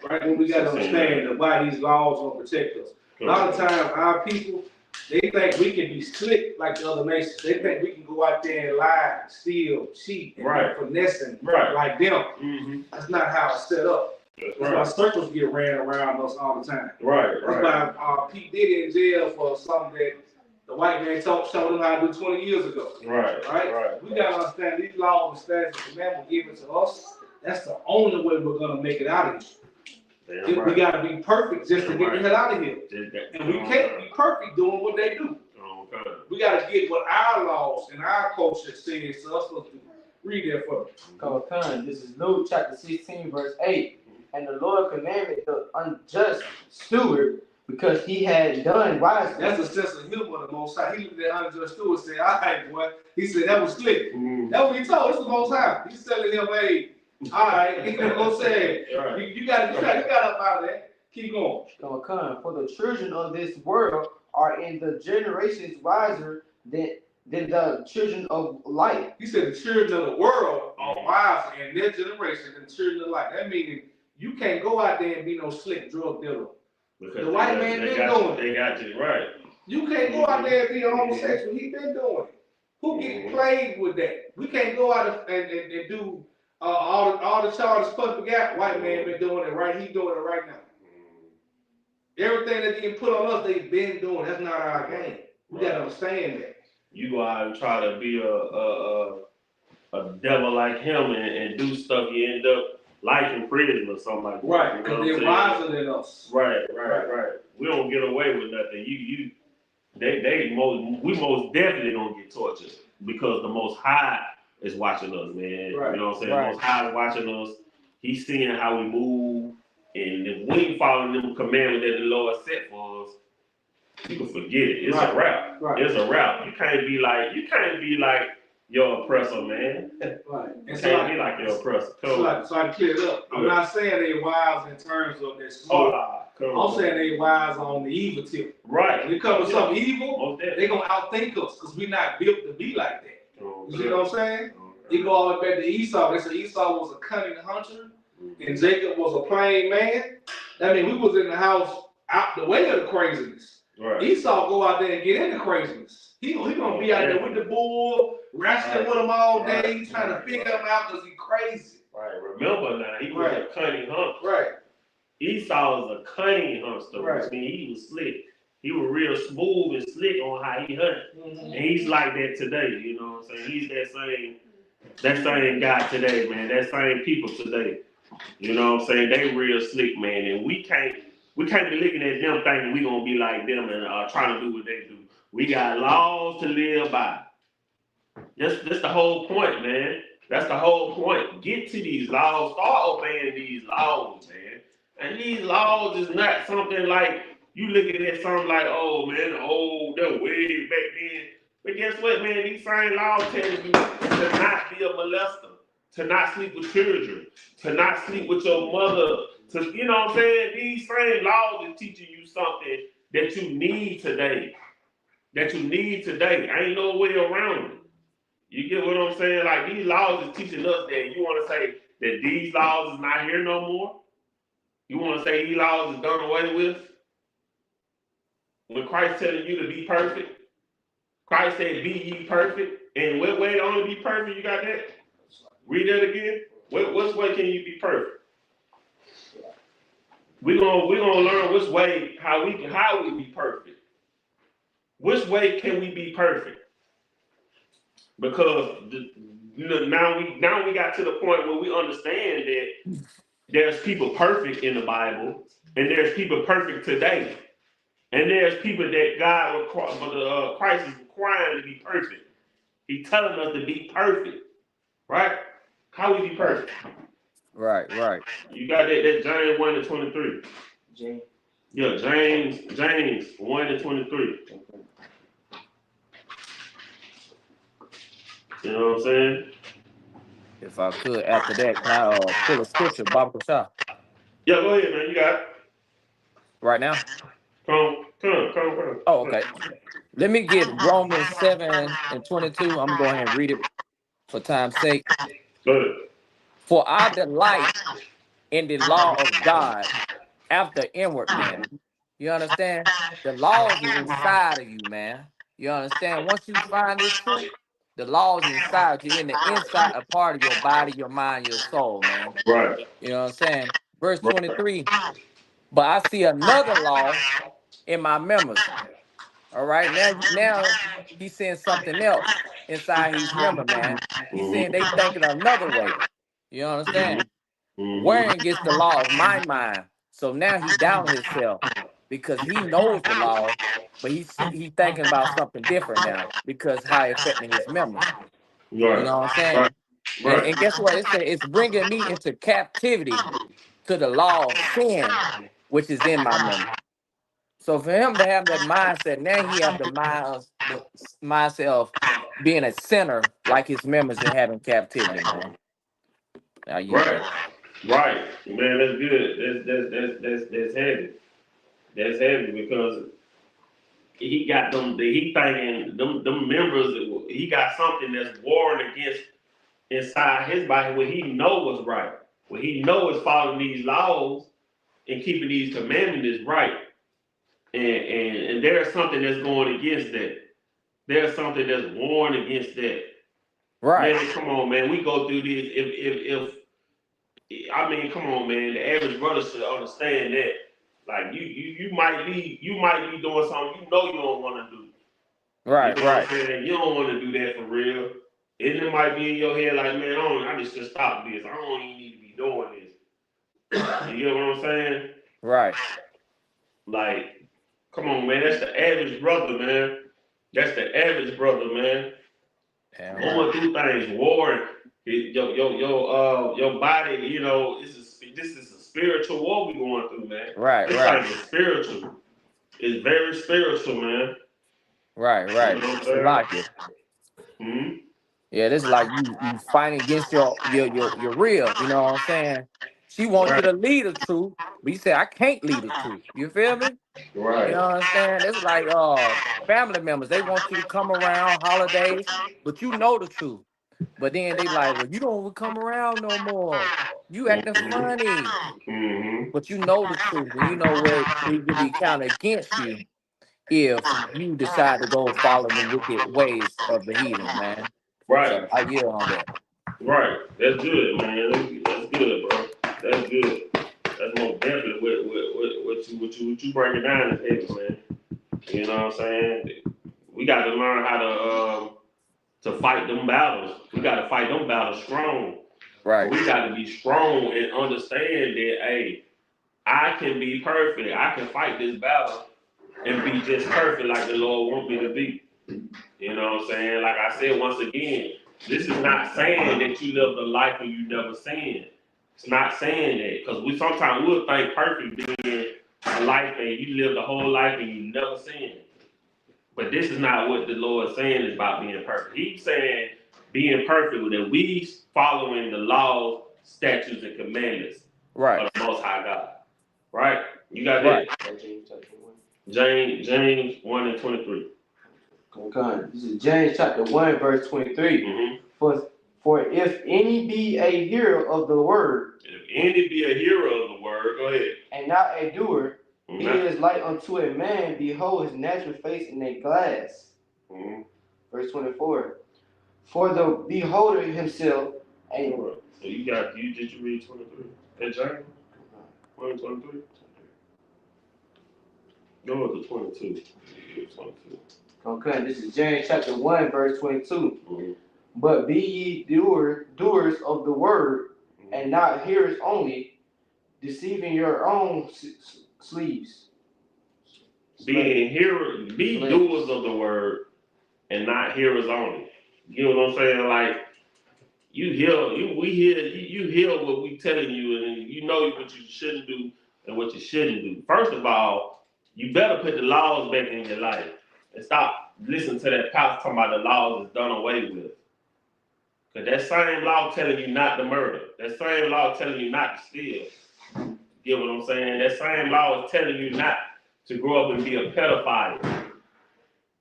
Right? When we got to understand why these laws will protect us. A lot of times, our people, they think we can be slick like the other nations. They think we can go out there and lie, steal, cheat, and finessing like them. Mm-hmm. That's not how it's set up. That's why circles get ran around us all the time. Right. That's why Pete Diddy in jail for something that the white man showed them how to do 20 years ago. Right. We gotta understand these laws and statutes the man will give it to us. That's the only way we're gonna make it out of here. We gotta be perfect just to get the hell out of here. And we can't be perfect doing what they do. We gotta get what our laws and our culture says to us to do. Read that for me. This is Luke chapter 16, verse 8. And the Lord commanded the unjust steward because he had done wisely. That's a sense of humor of the Most High. He looked at the unjust steward and said, all right, boy. He said, that was slick. That's what he told. It's the Most High. He's telling him, hey, all right, you know what I'm saying? You got up out of that. Keep going. For the children of this world are in the generations wiser than the children of light. He said the children of the world are wiser in their generation than the children of light. That means you can't go out there and be no slick drug dealer. Because the white man been doing it. They got you, right. You can't go out there and be a homosexual. He been doing it. Who getting played with that? We can't go out and do all the charges Puff forgot. White man been doing it right. He doing it right now. Everything that getting put on us, they been doing. That's not our game. We gotta understand that. You go out and try to be a devil like him and do stuff, you end up life in prison or something like that. Right, because they're wiser than us. Right. We don't get away with nothing. We most definitely gonna get tortured because the Most High is watching us, man. Right. You know what I'm saying? The Most High is watching us. He's seeing how we move, and if we ain't following them commandments that the Lord set for us, you can forget it. It's a wrap. Right. It's a wrap. You can't be like your oppressor, man. Right. You can't be like your oppressor. So I clear it up. I'm not saying they wise in terms of their smart. I'm saying they wise on the evil tip. Right. When it comes to something evil, they gonna outthink us because we're not built to be like that. You see what I'm saying? You go all the way back to Esau. They said Esau was a cunning hunter and Jacob was a plain man. I mean, we was in the house out the way of the craziness. Right. Esau go out there and get into craziness. He gonna be out there with the bull, wrestling with him all day. He's trying to figure him out because he's crazy. Right. Remember now, he was a cunning hunter. Right. Esau was a cunning hunter. Right. I mean, he was slick. He was real smooth and slick on how he hunted. Mm-hmm. And he's like that today. You know what I'm saying? He's that same guy today, man. That same people today. You know what I'm saying? They real slick, man. And we can't be looking at them thinking we gonna be like them and trying to do what they do. We got laws to live by. That's the whole point, man. That's the whole point. Get to these laws. Start obeying these laws, man. And these laws is not something like you looking at something like, oh man, that way back then. But guess what, man? These same laws tell you to not be a molester, to not sleep with children, to not sleep with your mother. You know what I'm saying? These same laws is teaching you something that you need today. Ain't no way around it. You get what I'm saying? Like these laws is teaching us that you want to say that these laws is not here no more. You want to say these laws is done away with. When Christ telling you to be perfect, Christ said, "Be ye perfect." And what way to only be perfect? You got that? Read that again. Which way can you be perfect? We're gonna learn which way how we be perfect. Which way can we be perfect? Because now we got to the point where we understand that there's people perfect in the Bible and there's people perfect today. And there's people that Christ is requiring to be perfect. He's telling us to be perfect, right? How we be perfect? Right, right. You got that James 1:23. James. Yeah, James 1:23. You know what I'm saying? If I could, after that, can I pull a scripture, Bible shot, Yeah, go ahead, man. You got it. right now? Come. Oh, okay. Let me get Romans 7:22. I'm going to go ahead and read it for time's sake. Go ahead. For I delight in the law of God after inward man. You understand? The laws is inside of you, man. You understand? Once you find this truth, the laws inside you, in the inside a part of your body, your mind, your soul, man. Right. You know what I'm saying? Verse Right. 23. But I see another law in my members. All right. Now he's saying something else inside his member, man. He's saying they thinking another way. You understand? Wearing against the law of my mind. So now he down himself because he knows the law, but he thinking about something different now because how it affecting his members. You Right. know what I'm saying? Right. And Right. guess what? It said it's bringing me into captivity to the law of sin, which is in my members. So for him to have that mindset, now he have the mindset of being a sinner like his members and having captivity, man. Now you Right. there. Right. Man, that's good. That's heavy. That's heavy because he got them. He thinking them members. He got something that's warring against inside his body. What he know was right. What he know is following these laws and keeping these commandments is right. And there's something that's going against that. There's something that's warring against that. Right. Man, come on, man. We go through this. If I mean, come on, man. The average brother should understand that. Like you might be doing something you know you don't want to do. You Right, know what right, I'm saying? You don't want to do that for real. And it might be in your head like, man, I just should stop this. I don't even need to be doing this. You get what I'm saying? right. Like, come on, man. That's the average brother, man. That's the average brother, man. Damn right. Going through things, war, your body, you know, this is a spiritual war we going through, man. Right, This right, thing is spiritual. It's very spiritual, man. right, You right. know what I'm It's like saying? it. Mm-hmm. Yeah, this is like you fighting against your real. You know what I'm saying? She wants you Right. to lead the truth, but you say I can't lead the truth. You feel me? You Right. know what I'm saying? It's like family members. They want you to come around holidays, but you know the truth. But then they like, well, you don't come around no more. You acting funny, Mm-hmm. but you know the truth, and you know what it can be counted against you if you decide to go follow the wicked ways of the heathens, man. Right. So I yield on that. Right. That's good, man. That's good, bro. That's good. That's most definitely what you breaking down is heavy, man. You know what I'm saying? We got to learn how to fight them battles. We got to fight them battles strong. But Right, we got to be strong and understand that, hey, I can be perfect. I can fight this battle and be just perfect like the Lord wants me to be. You know what I'm saying? Like I said once again, this is not saying that you live the life and you never sinned. It's not saying that because we sometimes we'll think perfect being a life and you live the whole life and you never sinned. But this is not what the Lord is saying is about being perfect. He's saying being perfect that we following the laws, statutes, and commandments right, of the Most High God. Right? You got right. that? James 1:23. Okay. This is James chapter 1, verse 23. Mm-hmm. For if any be a hearer of the word, If any be a hearer of the word, go ahead. and not a doer, Mm-hmm. he is like unto a man, behold his natural face in a glass. Mm-hmm. Verse 24. For the beholder himself, and So did you read 23? That James 1:23? Go to 22. 22. okay, this is James chapter 1, verse 22. Mm-hmm. But be ye doers of the word, and not hearers only, deceiving your own sleeves. Be doers of the word and not hearers only. You know what I'm saying? Like you hear what we telling you, and you know what you shouldn't do and what you shouldn't do. First of all, you better put the laws back in your life and stop listening to that pastor talking about the laws is done away with. Cause that same law telling you not to murder, that same law telling you not to steal. Get what I'm saying? That same law is telling you not to grow up and be a pedophile.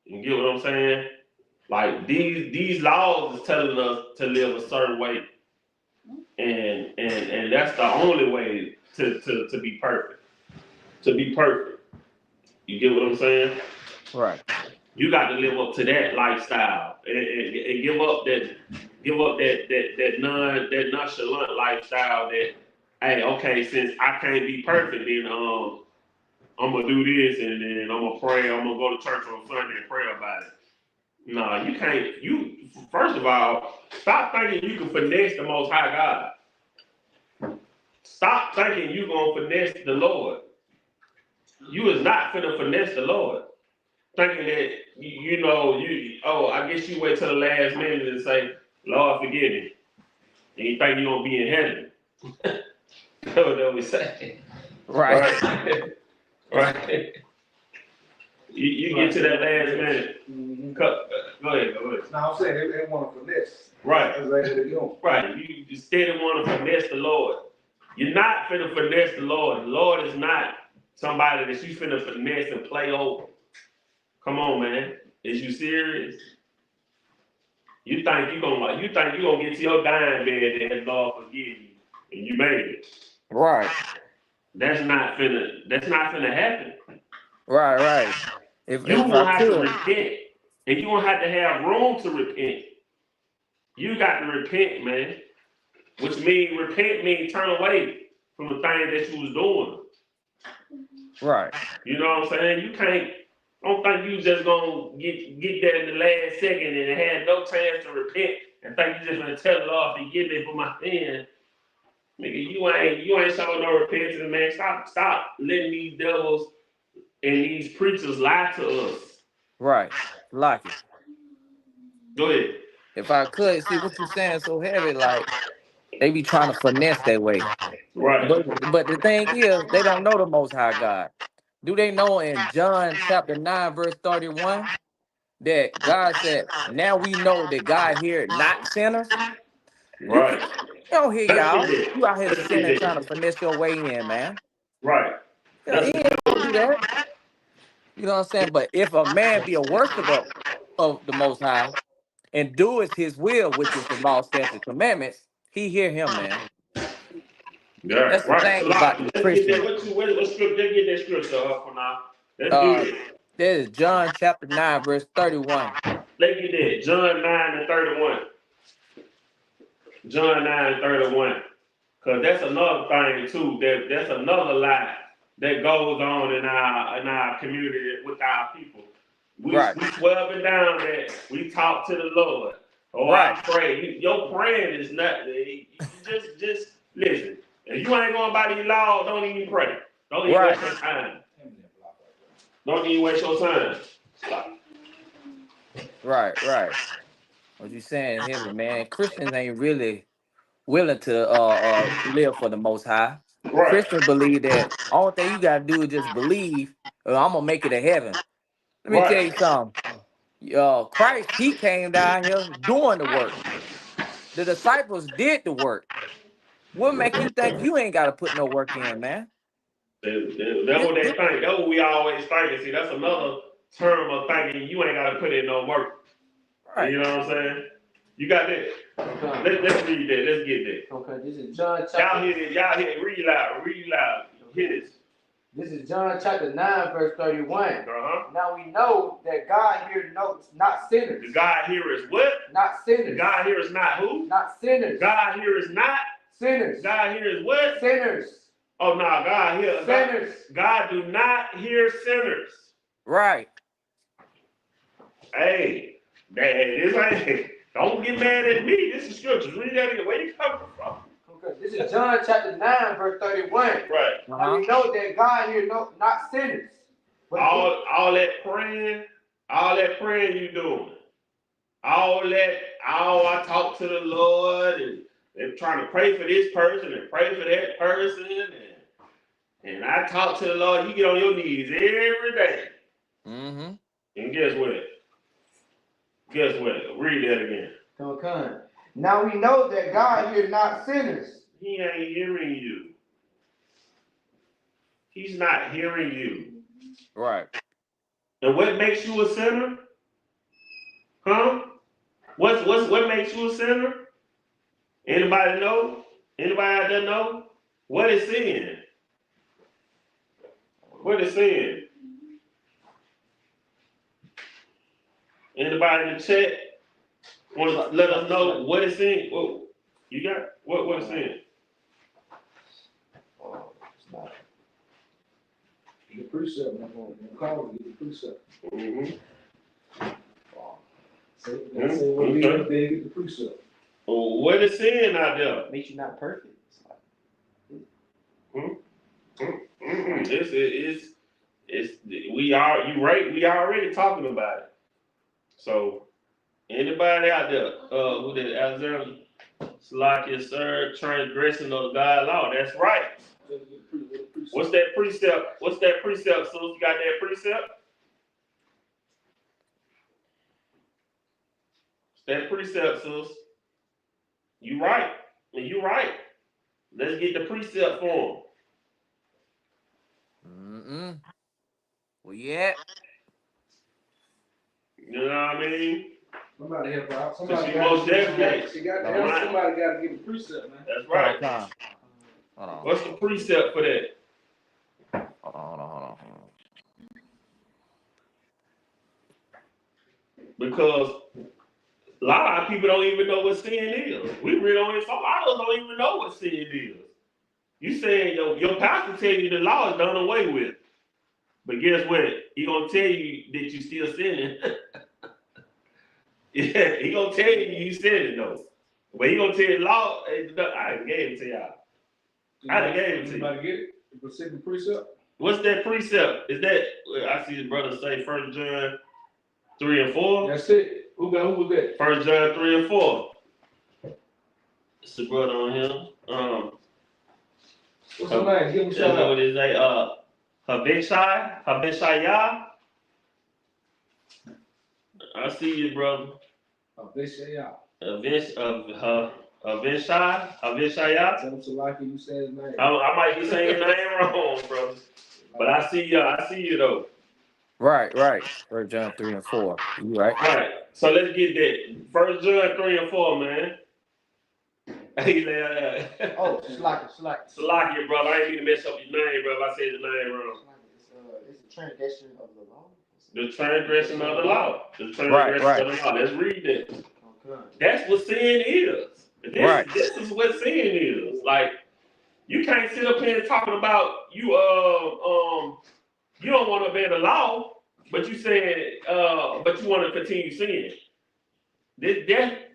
You get what I'm saying? Like these laws is telling us to live a certain way, and that's the only way to be perfect. To be perfect. You get what I'm saying? Right. You got to live up to that lifestyle and give up that nonchalant lifestyle that, hey, okay, since I can't be perfect, then I'm gonna do this and then I'm gonna pray, I'm gonna go to church on Sunday and pray about it. No, you can't. You first of all, stop thinking you can finesse the Most High God. Stop thinking you gonna finesse the Lord. You is not finna finesse the Lord. Thinking that I guess you wait till the last minute and say, Lord, forgive me. And you think you're gonna be in heaven. That's what we say. Right. Right. Right. You get to that last minute. Mm-hmm. Go ahead. No, I'm saying they want to finesse. Right. That's right, they don't. Right. You still want to finesse the Lord. You're not finna finesse the Lord. The Lord is not somebody that you finna finesse and play over. Come on, man. Is you serious? You think you gonna get to your dying bed and Lord forgive you, and you made it. Right. That's not finna happen. Right. You If I won't have to could. repent, and you won't have to have room to repent. You got to repent, man. Which means repent means turn away from the thing that you was doing. Right. You know what I'm saying? You can't. Don't think you just gonna get there in the last second and have no chance to repent and think you just gonna tell the Lord forgive me for my sin. Nigga, you ain't showing no repentance, man. Stop letting these devils and these preachers lie to us. Right. Like it. Go ahead. If I could see what you saying so heavy, like they be trying to finesse their way. Right. But the thing is, they don't know the Most High God. Do they know in John chapter 9, verse 31, that God said, now we know that God here not sinners? You Right. can you don't hear Let's get y'all. that. You out here Let's get sinning trying to that. finesse your way in, man. Right. Yeah, Let's he ain't gonna do that. You know what I'm saying? But if a man be a worshiper of the Most High and doeth his will, which is the law, statutes, commandments, he hear him, man. Yeah, That's the right. thing about these Let's get that. Christians. What scripture? Let's get that scripture up for now. Let's Uh, get it. that is John chapter 9, verse 31. Let's get that. John 9:31. John 9:31. Cause that's another thing too. That's another lie that goes on in our community with our people. We Right. swear up and down that we talk to the Lord. Oh, Right. I pray. Your praying is not. You just listen. If you ain't going by these laws, don't even pray. Don't even Right. waste your time. Don't even waste your time. Right. What you saying heavy, man? Christians ain't really willing to live for the Most High. Right. Christians believe that all thing you gotta do is just believe, I'm gonna make it to heaven. Let me tell you Right. something. Christ, he came down here doing the work. The disciples did the work. What make you think you ain't gotta put no work in, man? That's what they think. That's what we always think. And see, that's another term of thinking you ain't got to put in no work. Right. You know what I'm saying? You got that? Okay. Let's read that. Let's get that. Okay, this is John Y'all chapter. hear it. Y'all hear it. Read loud. Read loud. Hear this. This is John chapter 9, verse 31. Uh-huh. Now we know that God here knows not sinners. The God here is what? Not sinners. The God here is not who? Not sinners. God here is not? Sinners. God here is what? Sinners. Oh, no. God here. Sinners. God do not hear sinners. Right. Hey, this ain't. Don't get mad at me. This is scriptures. Read that again. Where you coming from? Okay, this is John chapter 9, verse 31. Right. Now we know that God here not sinners. all that praying you doing. All I talk to the Lord and they're trying to pray for this person and pray for that person and I talk to the Lord. You get on your knees every day. Mm-hmm. And guess what? Read that again. Okay. Now we know that God hears not sinners. He ain't hearing you. He's not hearing you. Right. And what makes you a sinner? Huh? What makes you a sinner? Anybody know? Anybody out there know? What is sin? What is sin? Anybody in the chat want to let us know what is sin? Well, you got what is sin? The precept, I'm gonna call it the precept. Mm-hmm. Say what it is, they get the precept. Well, what is sin out there? Makes you not perfect. We already talking about it. So anybody out there, who did Alexander Salakia, sir, transgression of the God law? That's right. What's that precept? So you got that precept? That precept, sis. You right. Let's get the precept for Mm-mm. Well, yeah. him. You know what I mean? Somebody help out. Somebody got to get the precept, man. That's right. Hold on. What's the precept for that? Hold on. Because a lot of people don't even know what sin is. We really don't. A lot of us don't even know what sin is. You saying your pastor tell you the law is done away with, but guess what? He gonna tell you that you still sinning. Yeah, he gonna tell you sinning though, but he gonna tell you the law. I gave it to y'all. I gave it to you. Anybody get it? The second precept. What's that precept? Is that I see his brother say 1 John 3 and 4? That's it. Who was that? 1 John 3 and 4. It's the brother on him. What's his name? Give him a shout out. What is that? Habishaya. I see you, brother. Habishaya. Habishaya. Tell him so like you say his name. I might be saying your name wrong, brother. But I see you though. Right. 1 John 3 and 4. You right. Right. So let's get that. 1 John 3 and 4, man. Oh, Salakia. Salakia, brother. I ain't mean to mess up your name, brother. I said the name wrong. It's a transgression of the law. The transgression of the law. The transgression of the law. Let's read that. Okay. That's what sin is. This is what sin is. Like, you can't sit up here and talking about you don't want to obey the law, but you saying but you want to continue sinning. Let's get that.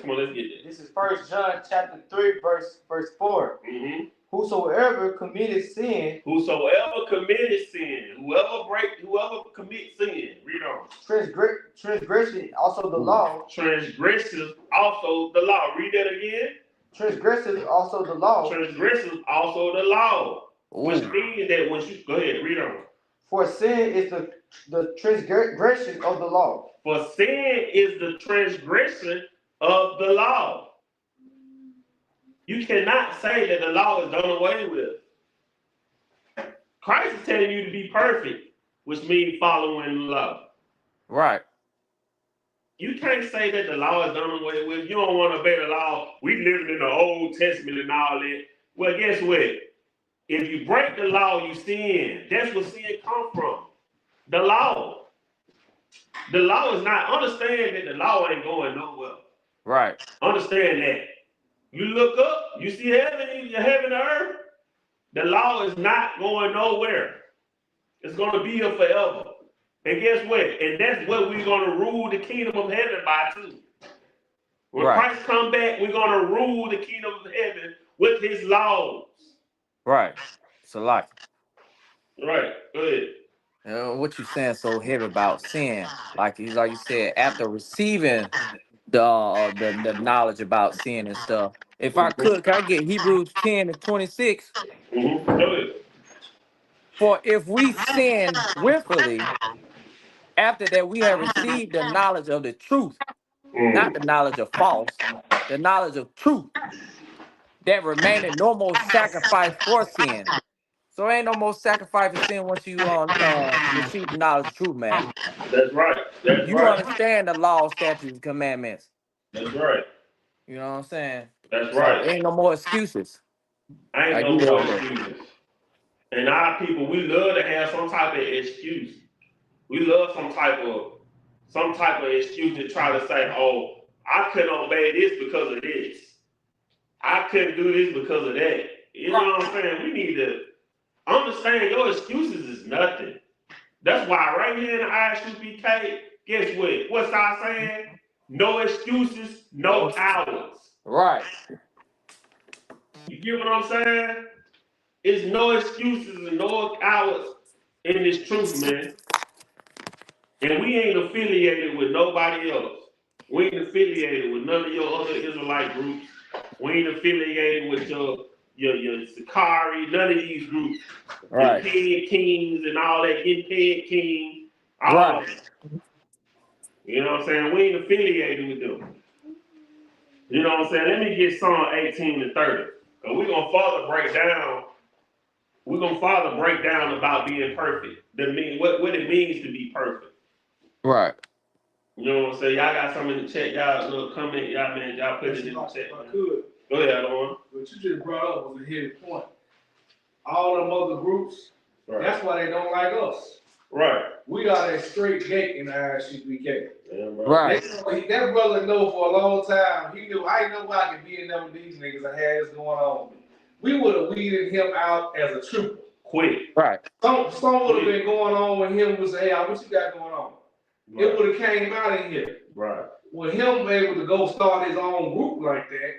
Come on, let's get that. This is 1 John chapter 3, verse 4. Mm-hmm. Whosoever committed sin. Whoever commits sin. Read on. Transgression also the law. Transgresses also the law. Read that again. Transgresses also the law. Transgresses also the law. Ooh. Which means that when you go ahead, read on. For sin is the transgression of the law. For sin is the transgression of the law. You cannot say that the law is done away with. Christ is telling you to be perfect, which means following the law. Right. You can't say that the law is done away with. You don't want to obey the law. We living in the Old Testament and all that. Well, guess what? If you break the law, you sin. That's where sin comes from. The law. The law is not. Understand that the law ain't going nowhere. Right. Understand that. You look up, you see heaven and earth. The law is not going nowhere. It's going to be here forever. And guess what? And that's what we're going to rule the kingdom of heaven by too. When Christ come back, we're going to rule the kingdom of heaven with his laws. Right. Salakia. Right. Go ahead. What you saying so heavy about sin? Like you said, after receiving the knowledge about sin and stuff. If I could, can I get Hebrews 10:26? Go ahead. For if we sin willfully, after that we have received the knowledge of the truth, not the knowledge of false, the knowledge of truth, that remaineth no more sacrifice for sin. So ain't no more sacrifice for sin once you receive the knowledge of truth, man. That's right. That's You right. understand the law, statutes, and commandments. That's right. You know what I'm saying? That's So right. ain't no more excuses. Ain't Like no you more know, excuses. And our people, we love to have some type of excuse. We love some type of excuse to try to say, oh, I couldn't obey this because of this. I couldn't do this because of that. You know what I'm saying? We need to understand your excuses is nothing. That's why right here in the ISUPK, guess what? What's our saying? No excuses, no cowards. right. You get what I'm saying? It's no excuses and no cowards in this truth, man. And we ain't affiliated with nobody else. We ain't affiliated with none of your other Israelite groups. We ain't affiliated with your Sakari, none of these groups. Right. Your Peg Kings and all that, getting Peg King, all Right. of it. You know what I'm saying? We ain't affiliated with them. You know what I'm saying? Let me get Psalm 18 and 30. Because we're going to further break down about being perfect. What it means to be perfect. Right. You know what I'm saying? Y'all got something in the chat. Y'all little comment. Y'all put it in the chat. If I could. Go ahead, Lauren. What you just brought up was a heavy point. All them other groups, Right. that's why they don't like us. Right. We are that straight gate in the ISUPK. Yeah, Right. That brother know for a long time. He knew I know I could be in there with these niggas. I had this going on. We would have weeded him out as a trooper. Quick. Right. Some would have been going on with him. Was hey, what you got going on? Right. It would have came out in here. Right. With him able to go start his own group like that,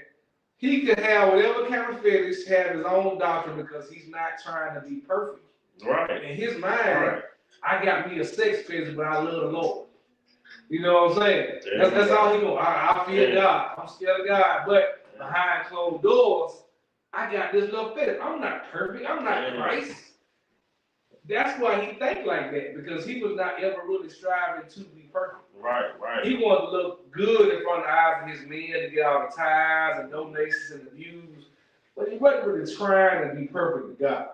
he could have whatever kind of fetish, have his own doctrine because he's not trying to be perfect. Right. In his mind, I got me a sex fetish, but I love the Lord. You know what I'm saying? Yeah. That's all he go. I fear God. I'm scared of God. But behind closed doors, I got this little fetish. I'm not perfect. I'm not Christ. That's why he think like that, because he was not ever really striving to be perfect. Right. He wanted to look good in front of the eyes of his men to get all the tithes and donations and the views, but he wasn't really trying to be perfect to God.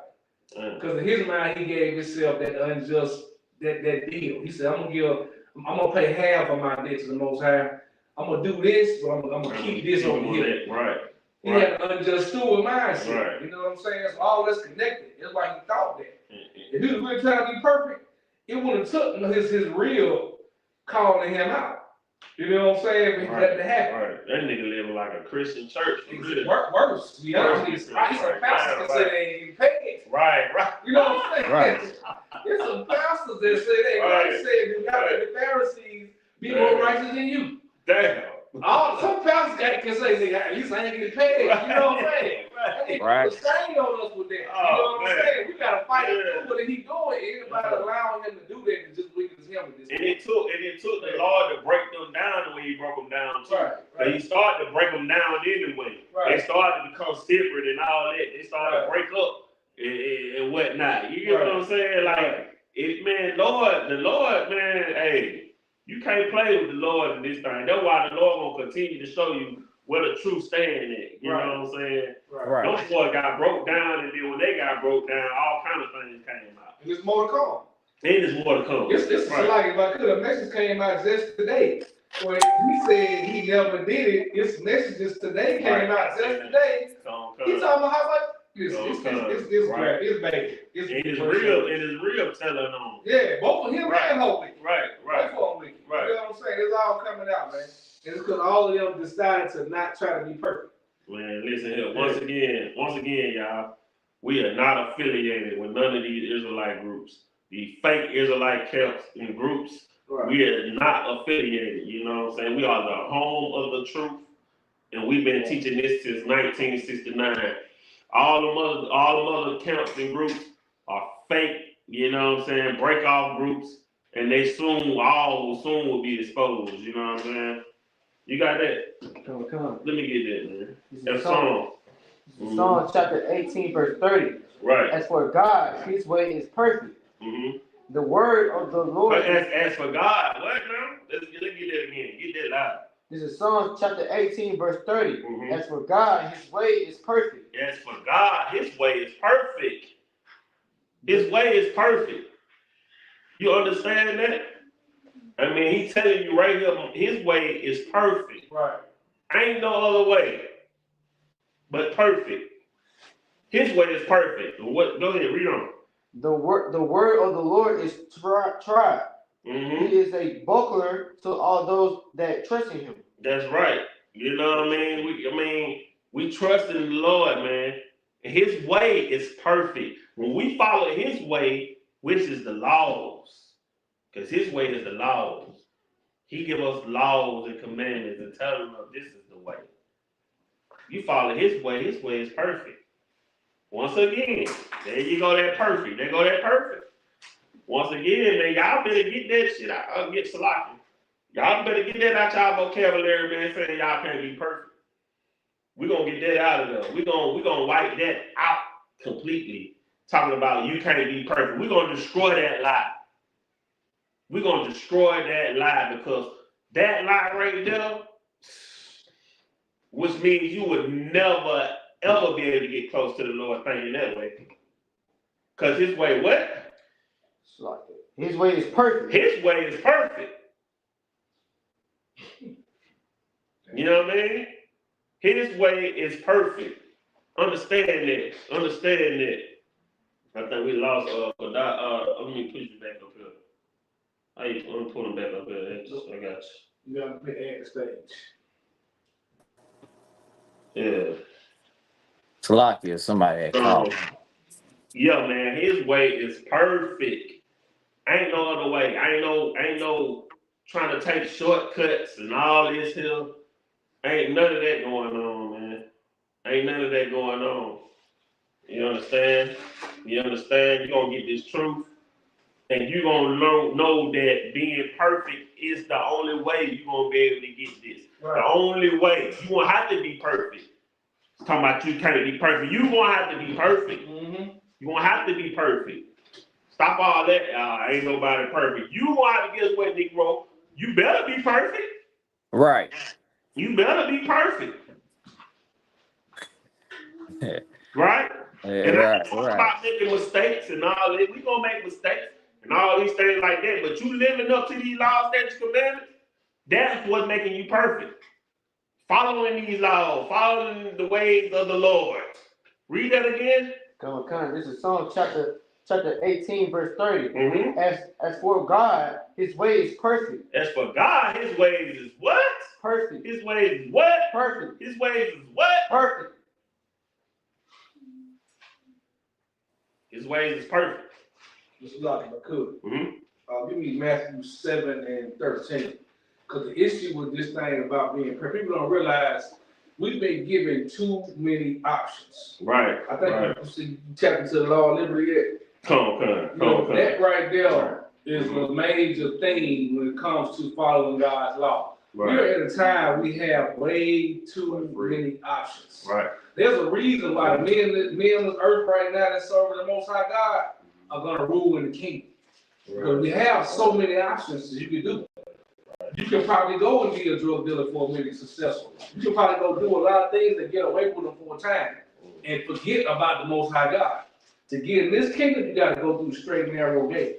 Because in his mind, he gave himself that unjust that deal. He said, I'm gonna pay half of my debt to the Most High. I'm gonna do this, but I'm gonna keep this over here. Right. He had an unjust steward mindset. Right. You know what I'm saying? So all that's connected. That's why he thought that. If he was really trying to be perfect, it wouldn't have took his real calling him out. You know what I'm saying? For that to happen. Right. That nigga living like a Christian church. Worse. To be honest, it's some pastors that say they ain't getting paid. Right. You know what I'm saying? Right. There's some pastors that say they you got the Pharisees be more righteous than you. Damn. Some pastors can say, at least I ain't getting paid. You know what I'm saying? Right. People saying on us with that. You know what I'm saying? We gotta fight through what he doing. Anybody allowing him to do that is just weak as him with this. And it took the Lord to break them down the way he broke them down too. Right. But he started to break them down anyway. Right. They started to become separate and all that. They started to break up and whatnot. You get what I'm saying? Like, the Lord, man, hey, you can't play with the Lord in this thing. That's why the Lord gonna continue to show you where the truth stand at. You know what I'm saying? Right. Those boys got broke down, and then when they got broke down, all kind of things came out. And there's more to come. And there's more to come. It's like, if I could, a message came out just today. Where he said he never did it. This message just today came out just today. He's talking about how much. It's baby. It is real telling on. Yeah, both of him and Holy. Right. Both of them. Right. You know what I'm saying? It's all coming out, man. And it's because all of them decided to not try to be perfect. Man, listen here. Once again, y'all, we are not affiliated with none of these Israelite groups. The fake Israelite camps and groups, we are not affiliated. You know what I'm saying? We are the home of the truth, and we've been teaching this since 1969. All them other camps and groups are fake you know what I'm saying, break off groups, and they soon will be exposed, you know what I'm saying? You got that? Come. Let me get that, man. This That's is Psalm. Psalm chapter 18, verse 30. Right. As for God, his way is perfect. Mm-hmm. The word of the Lord. But as for God, what now? Let's get that again. Get that loud. This is Psalm chapter 18, verse 30. As for God, his way is perfect. As for God, his way is perfect. His way is perfect. You understand that? I mean, he's telling you right here, his way is perfect. Right. Ain't no other way but perfect. His way is perfect. What? Go ahead, read on. The word of the Lord is tried. Mm-hmm. He is a buckler to all those that trust in him. That's right. You know what I mean? We trust in the Lord, man. His way is perfect. When we follow his way, which is the laws, because his way is the laws. He give us laws and commandments and tell us this is the way. You follow his way is perfect. Once again, there you go, that perfect. There go that perfect. Once again, man, y'all better get that shit out. Get Salaki. Y'all better get that out y'all vocabulary, man, saying y'all can't be perfect. We're gonna get that out of there. We're gonna wipe that out completely. Talking about you can't be perfect. We're gonna destroy that lie. We're gonna destroy that lie, because that lie right there, which means you would never ever be able to get close to the Lord thinking that way. Because his way, what? His way is perfect. His way is perfect. You know what I mean? His way is perfect. Understand that. Understand that. I think we lost. Let me push you back up here. I'm pulling back up here. I got you. You gotta put at the stage. Yeah. Salakia, somebody had called. Yeah, man. His way is perfect. Ain't no other way. Ain't no trying to take shortcuts and all this here. Ain't none of that going on, man. Ain't none of that going on. You understand? You understand? You're going to get this truth. And you're going to know that being perfect is the only way you're going to be able to get this. Right. The only way. You won't have to be perfect. It's talking about you can't be perfect. You're going to have to be perfect. Mm-hmm. You're going to have to be perfect. Stop all that. Ain't nobody perfect. You going to have to guess what, Negro? You better be perfect. Right. You better be perfect. Right? And I ain't talking about making mistakes and all that. We gonna make mistakes and all these things like that. But you living up to these laws, statutes, commandments, that's what's making you perfect. Following these laws, following the ways of the Lord. Read that again. Come on. This is Psalm chapter 18, verse 30. Mm-hmm. As for God, his way is perfect. As for God, his ways is what? Perfect. His ways is what? Perfect. His ways is what? Perfect. His ways is perfect. This is like if I could. Mm-hmm. Give me Matthew 7 and 13. Because the issue with this thing about being perfect, people don't realize we've been given too many options. Right. I think you tap into the law of liberty yet. Come on. That right there is a major thing when it comes to following God's law. Right. We're at a time we have way too many options. Right. There's a reason why the men on this earth right now that serve the Most High God are going to rule in the kingdom. Right. Because we have so many options that you can do. You can probably go and be a drug dealer for a minute successful. You can probably go do a lot of things and get away with them for a time and forget about the Most High God. To get in this kingdom, you got to go through the straight and narrow gate.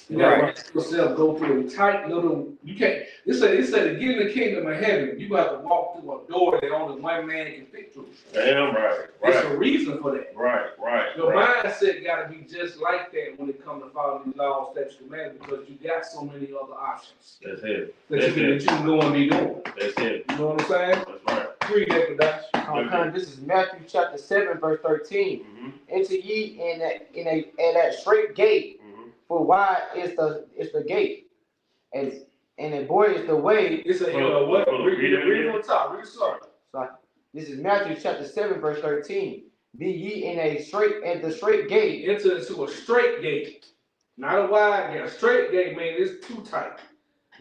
You got to yourself go through a tight little. You can't. It said to get in the kingdom of heaven, you got to walk through a door that only one man can fit through. Damn right. There's a reason for that. Right. Your mindset got to be just like that when it comes to following these laws, statutes, commandments, because you got so many other options. That's it. That you can go and be doing. That's it. You know what I'm saying? That's right. Read that, Kadash. This is Matthew chapter 7, verse 13. Mm-hmm. Enter ye in that straight gate, for wide is the gate, and the boy is the way. It's a what? Read on top. Read sorry. So this is Matthew chapter 7, verse 13. Be ye in the straight gate. Enter into a straight gate. Not a wide gate. A straight gate, man, it's too tight.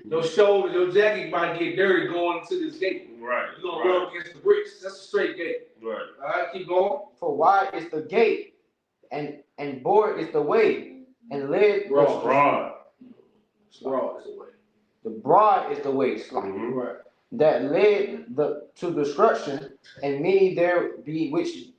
Your shoulders, your jacket might get dirty going into this gate. Right. You're gonna rub against the bricks. That's a straight gate. Right. All right, keep going. For wide is the gate, and broad is the way, and led Broad. Broad is the way. the broad is the way, Right. that led to destruction, and many there be which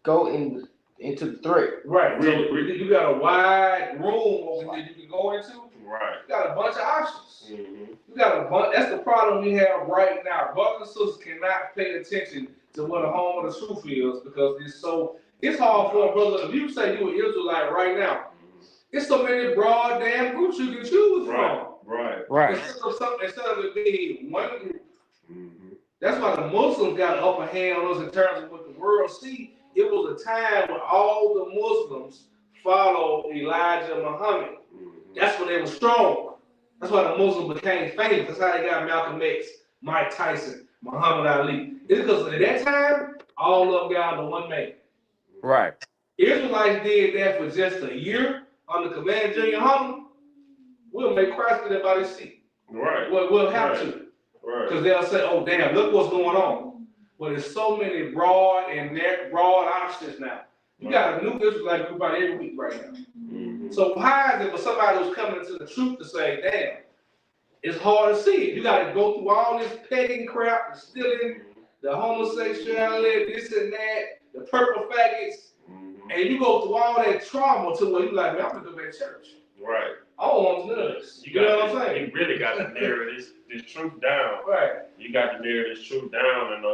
go into the thread. Right. So you got a wide room over there you can go into. Right. You got a bunch of options. You got a bunch. That's the problem we have right now. Brothers and sisters cannot pay attention to what the home of the truth is because it's hard for a brother. If you say you an Israelite right now, it's so many broad damn groups you can choose from. Right. Instead of it being one group. That's why the Muslims got an upper hand on us in terms of what the world see. It was a time when all the Muslims followed Elijah Muhammad. That's when they were strong. That's why the Muslims became famous. That's how they got Malcolm X, Mike Tyson, Muhammad Ali. It's because at that time, all of them got under one man. Right. Israelites did that for just a year under command of Junior Hummer. We'll make Christ get everybody seat. Right. We'll have to. Right. Because they'll say, oh, damn, look what's going on. Well, there's so many broad options now. You got a new Israelite group out every week right now. So how is it for somebody who's coming into the truth to say, damn, it's hard to see it. You got to go through all this pagan crap, the stealing, the homosexuality, this and that, the purple faggots, and you go through all that trauma to where you like, man, I'm going to go back to church. Right. I don't want none of this. You know what I'm saying? You really got to narrow this truth down. Right. You got to narrow this truth down, and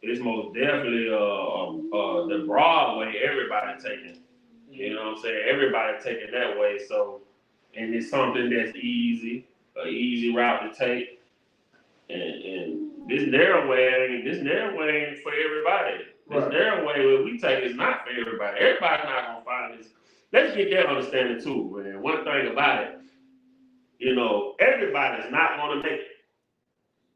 it's most definitely the broad way everybody taking. You know what I'm saying? Everybody taking that way. So, and it's something that's easy, an easy route to take. And this narrow way ain't for everybody. This narrow way that we take is not for everybody. Everybody's not gonna find this. Let's get that understanding too, man. One thing about it, you know, everybody's not gonna make it.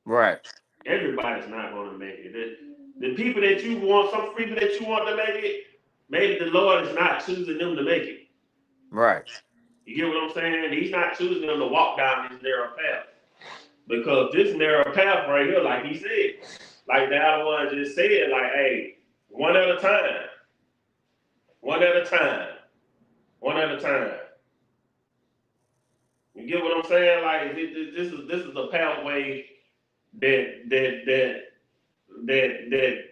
Right. Everybody's not gonna make it. The people that you want, some people that you want to make it, maybe the Lord is not choosing them to make it. Right. You get what I'm saying? He's not choosing them to walk down this narrow path. Because this narrow path right here, like he said, like the other one just said, like, hey, one at a time. One at a time. One at a time. You get what I'm saying? Like this is a pathway that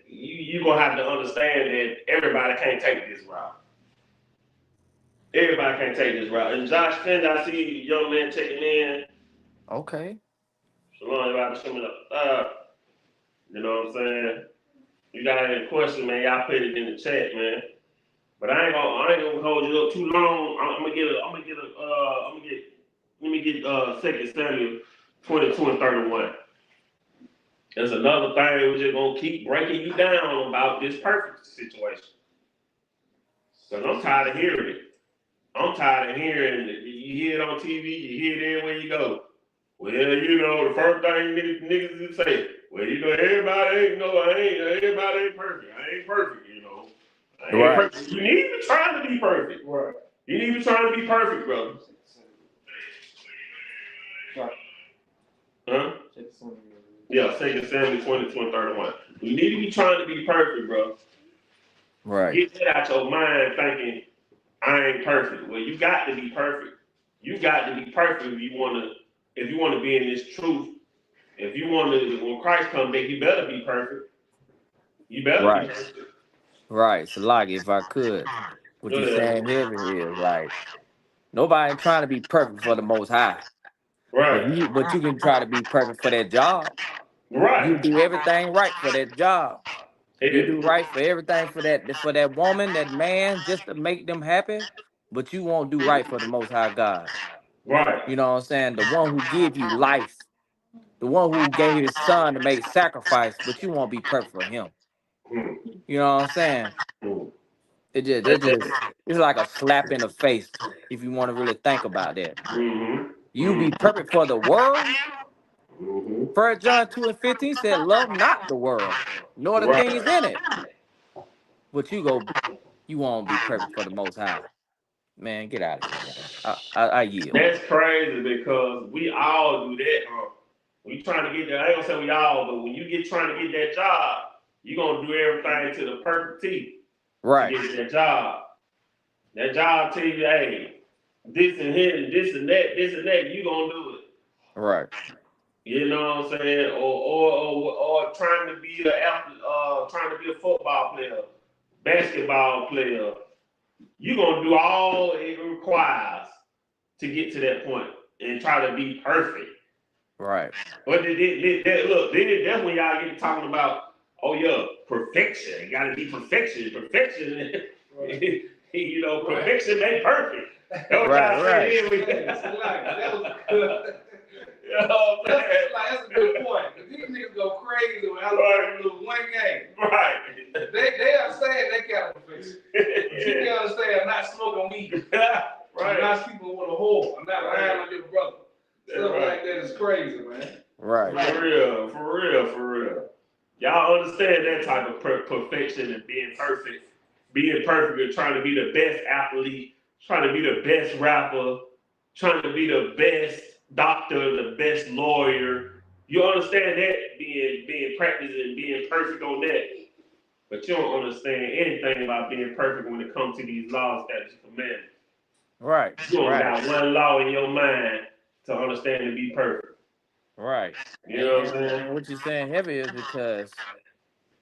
you gonna have to understand that everybody can't take this route. Everybody can't take this route. And Josh Finn, I see you, young man checking in. Okay. Shalom, everybody, showing up. You know what I'm saying? You got any question, man? Y'all put it in the chat, man. But I ain't gonna hold you up too long. Let me get 2 Samuel 22 and 31. There's another thing we're just gonna keep breaking you down about this perfect situation. Because I'm tired of hearing it. I'm tired of hearing it. You hear it on TV, you hear it everywhere you go. Well, you know, the first thing niggas say, well, you know, everybody ain't perfect. I ain't perfect, you know. I ain't perfect. You need to be trying to be perfect. Right. You need to be trying to be perfect, brother. Huh? Yeah, 2 Samuel 22 and 31. You need to be trying to be perfect, bro. Right. Get that out your mind thinking, I ain't perfect. Well, you got to be perfect. You got to be perfect if you want to be in this truth. If you want to, when Christ comes back, you better be perfect. You better be perfect. Right. So, like, if I could, what you're saying here is like, nobody trying to be perfect for the Most High. Right. But you can try to be perfect for that job. Right. You do everything right for that job. You do right for everything for that woman, that man, just to make them happy. But you won't do right for the Most High God. Right. You know what I'm saying? The one who give you life. The one who gave his son to make sacrifice, but you won't be perfect for him. You know what I'm saying? It's like a slap in the face if you want to really think about that. You be perfect for the world. 1 John 2 and 15 said, love not the world, nor the things in it. But you won't be perfect for the Most High. Man, get out of here, man. I yield. That's crazy because we all do that, huh? When you trying to get that, I ain't gonna say we all, but when you get trying to get that job, you gonna do everything to the perfect T Right. to get that job. That job tell you, hey, this and here and this and that, you gonna do it. Right. You know what I'm saying? Or trying to be a athlete, trying to be a football player, basketball player. You gonna do all it requires to get to that point and try to be perfect. Right. But that's when y'all get talking about, oh yeah, perfection. You gotta be perfection. Perfection. You know, perfection ain't perfect. That's what y'all say. That was good. You know what I'm saying? That's a good point. These niggas go crazy when Alabama lose one game. Right. They understand they got perfection. But you can understand I'm not smoking weed. Right. I'm not sleeping with a whore. I'm not lying on your brother. Stuff like that is crazy, man. Right. For real. Y'all understand that type of perfection and being perfect and trying to be the best athlete, trying to be the best rapper, trying to be the best doctor, the best lawyer. You understand that being practiced and being perfect on that. But you don't understand anything about being perfect when it comes to these laws, statutes, and commandments. Right. You only Right. got one law in your mind to understand and be perfect. Right. You know what I'm And saying? what you're saying heavy is because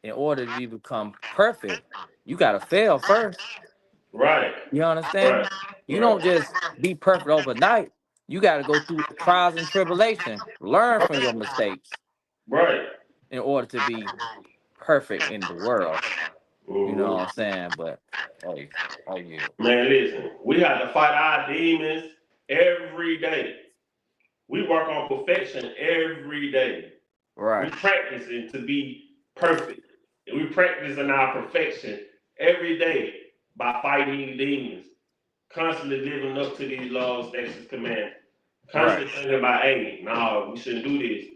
in order to become perfect, you gotta fail first. Right. You understand? You don't just be perfect overnight. You gotta go through trials and tribulation, learn from your mistakes Right. in order to be perfect in the world. You know what I'm saying? But hey, I yield. Man, listen, we have to fight our demons every day. We work on perfection every day. We Right. practicing to be perfect. And we practicing our perfection every day by fighting these demons, constantly living up to these laws, statutes, commandments. Right. Constantly thinking about, hey, no, we shouldn't do this.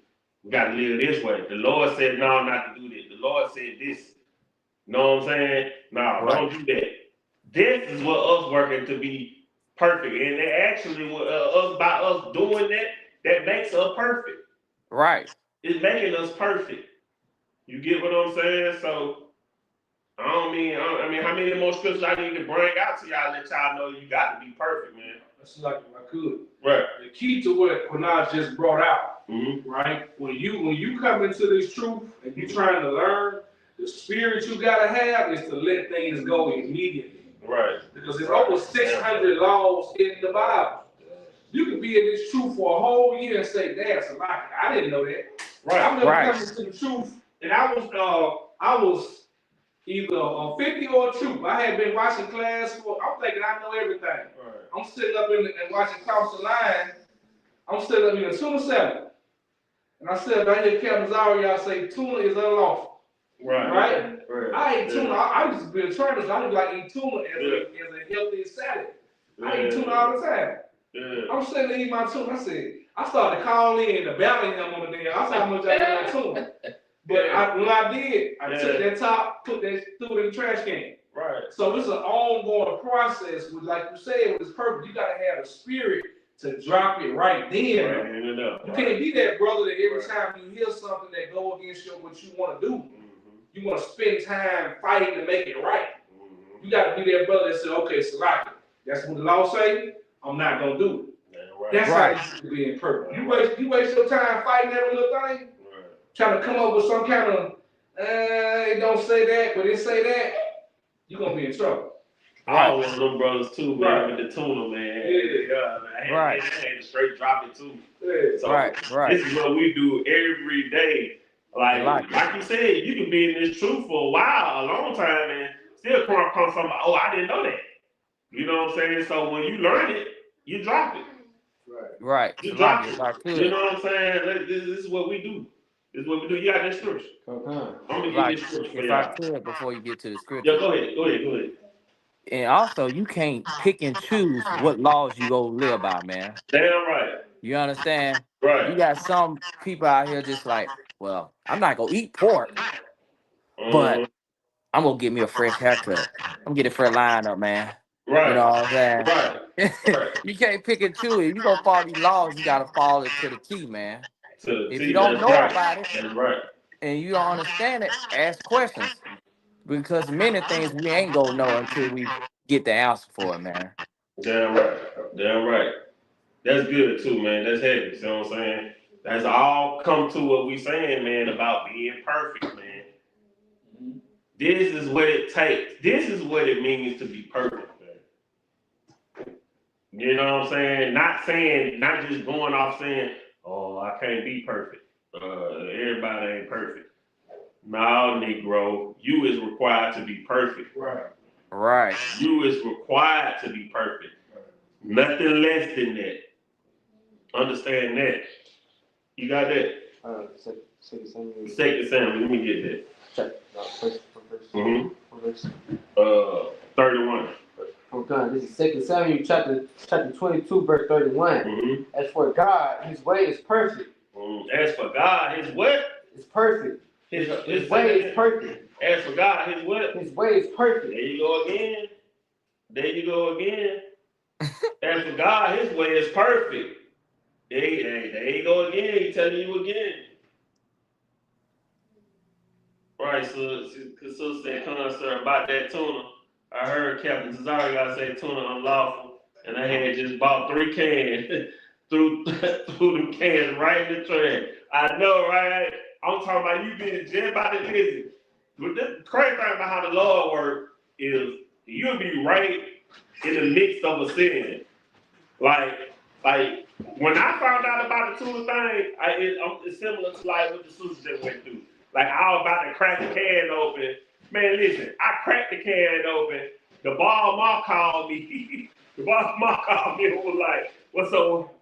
We got to live this way. The Lord said, no, not to do this. The Lord said this. Know what I'm saying? No, Right. don't do that. This is what us working to be perfect. And actually, by us doing that, that makes us perfect. Right. It's making us perfect. You get what I'm saying? So, I mean, how many more scriptures I need to bring out to y'all, let y'all know you got to be perfect, man. That's like if I could. Right. The key to what Quanaz just brought out, Mm-hmm. right? When you come into this truth and you trying to learn, the spirit you gotta have is to let things go immediately. Right. Because there's over 600 laws in the Bible. You can be in this truth for a whole year and say, "Damn, I didn't know that." Right. I'm never coming to the truth, and I was either a 50 or a troop. I had been watching class for. I'm thinking I know everything. Right. I'm sitting up and watching across the line. I'm sitting up in a tuna salad, and I said, I hear Captain Zaria say tuna is unlawful. Right? I ate tuna. I used to be a trainer, so I would like eat tuna as a healthy salad. I eat tuna all the time. I'm sitting there eating my tuna. I started calling in to battle him on the day. I said how much I got tuna. But when I did, I took that top, threw it in the trash can. Right. So it's an ongoing process. With, like you said, with this purpose, you gotta have a spirit to drop it right then. Right. You can't be that brother that every time you hear something that go against what you want to do, you want to spend time fighting to make it right. You gotta be that brother that said, okay, Salaki, that's what the law say. I'm not gonna do it. That's how you should be in purpose. You waste your time fighting every little thing. Trying to come up with some kind of, it don't say that, but it say that, you're going to be in trouble. I was one of them brothers too, man, with the tuna, man. Yeah, man. I had to straight drop it too. Yeah. So this is what we do every day. Like you said, you can be in this truth for a while, a long time, and still come from, oh, I didn't know that. You know what I'm saying? So when you learn it, you drop it. Right. You drop it. You know what I'm saying? This is what we do. This is what we do. You got that scripture. I'm gonna get this scripture for if y'all. I could, before you get to the scripture. Yeah, go ahead. And also, you can't pick and choose what laws you go live by, man. Damn right. You understand? Right. You got some people out here just like, well, I'm not gonna eat pork, but I'm gonna get me a fresh haircut. I'm gonna get a fresh line up, man. Right. You know what I'm saying? Right. Right. You can't pick and choose. If you gonna follow these laws, you gotta follow it to the T, man. To the If you T, don't that's know right. about it That's right. and you don't understand it, ask questions. Because many things we ain't gonna know until we get the answer for it, man. Damn right. Damn right. That's good too, man. That's heavy. See what I'm saying? That's all come to what we saying, man, about being perfect, man. This is what it takes. This is what it means to be perfect, man. You know what I'm saying? Not just going off saying, oh, I can't be perfect. Everybody ain't perfect. No, Negro, you is required to be perfect. Right. Right. You is required to be perfect. Nothing less than that. Understand that. You got that? Second Samuel. Second Samuel, let me get that. Check. Verse. Mm-hmm. Verse. 31. Oh God, this is Second Samuel chapter 22, verse 31. Mm-hmm. As for God, his way is perfect. As for God, his what? It's perfect. His way is perfect. As for God, his what? His way is perfect. There you go again. There you go again. As for God, his way is perfect. There you go again. He's telling you again. Right, so Sister said, sir, about that tuna. I heard Captain Cesare got to say tuna unlawful, and I had just bought 3 cans, threw them cans right in the trash. I know, right? I'm talking about you being just about to listen. But the crazy thing about how the Lord works is you'll be right in the midst of a sin. Like when I found out about the tuna thing, it's similar to like what the sisters just went through. Like I was about to crack the can open. Man, listen, I cracked the can open. The ball ma called me. The ball ma called me and was like, "What's up,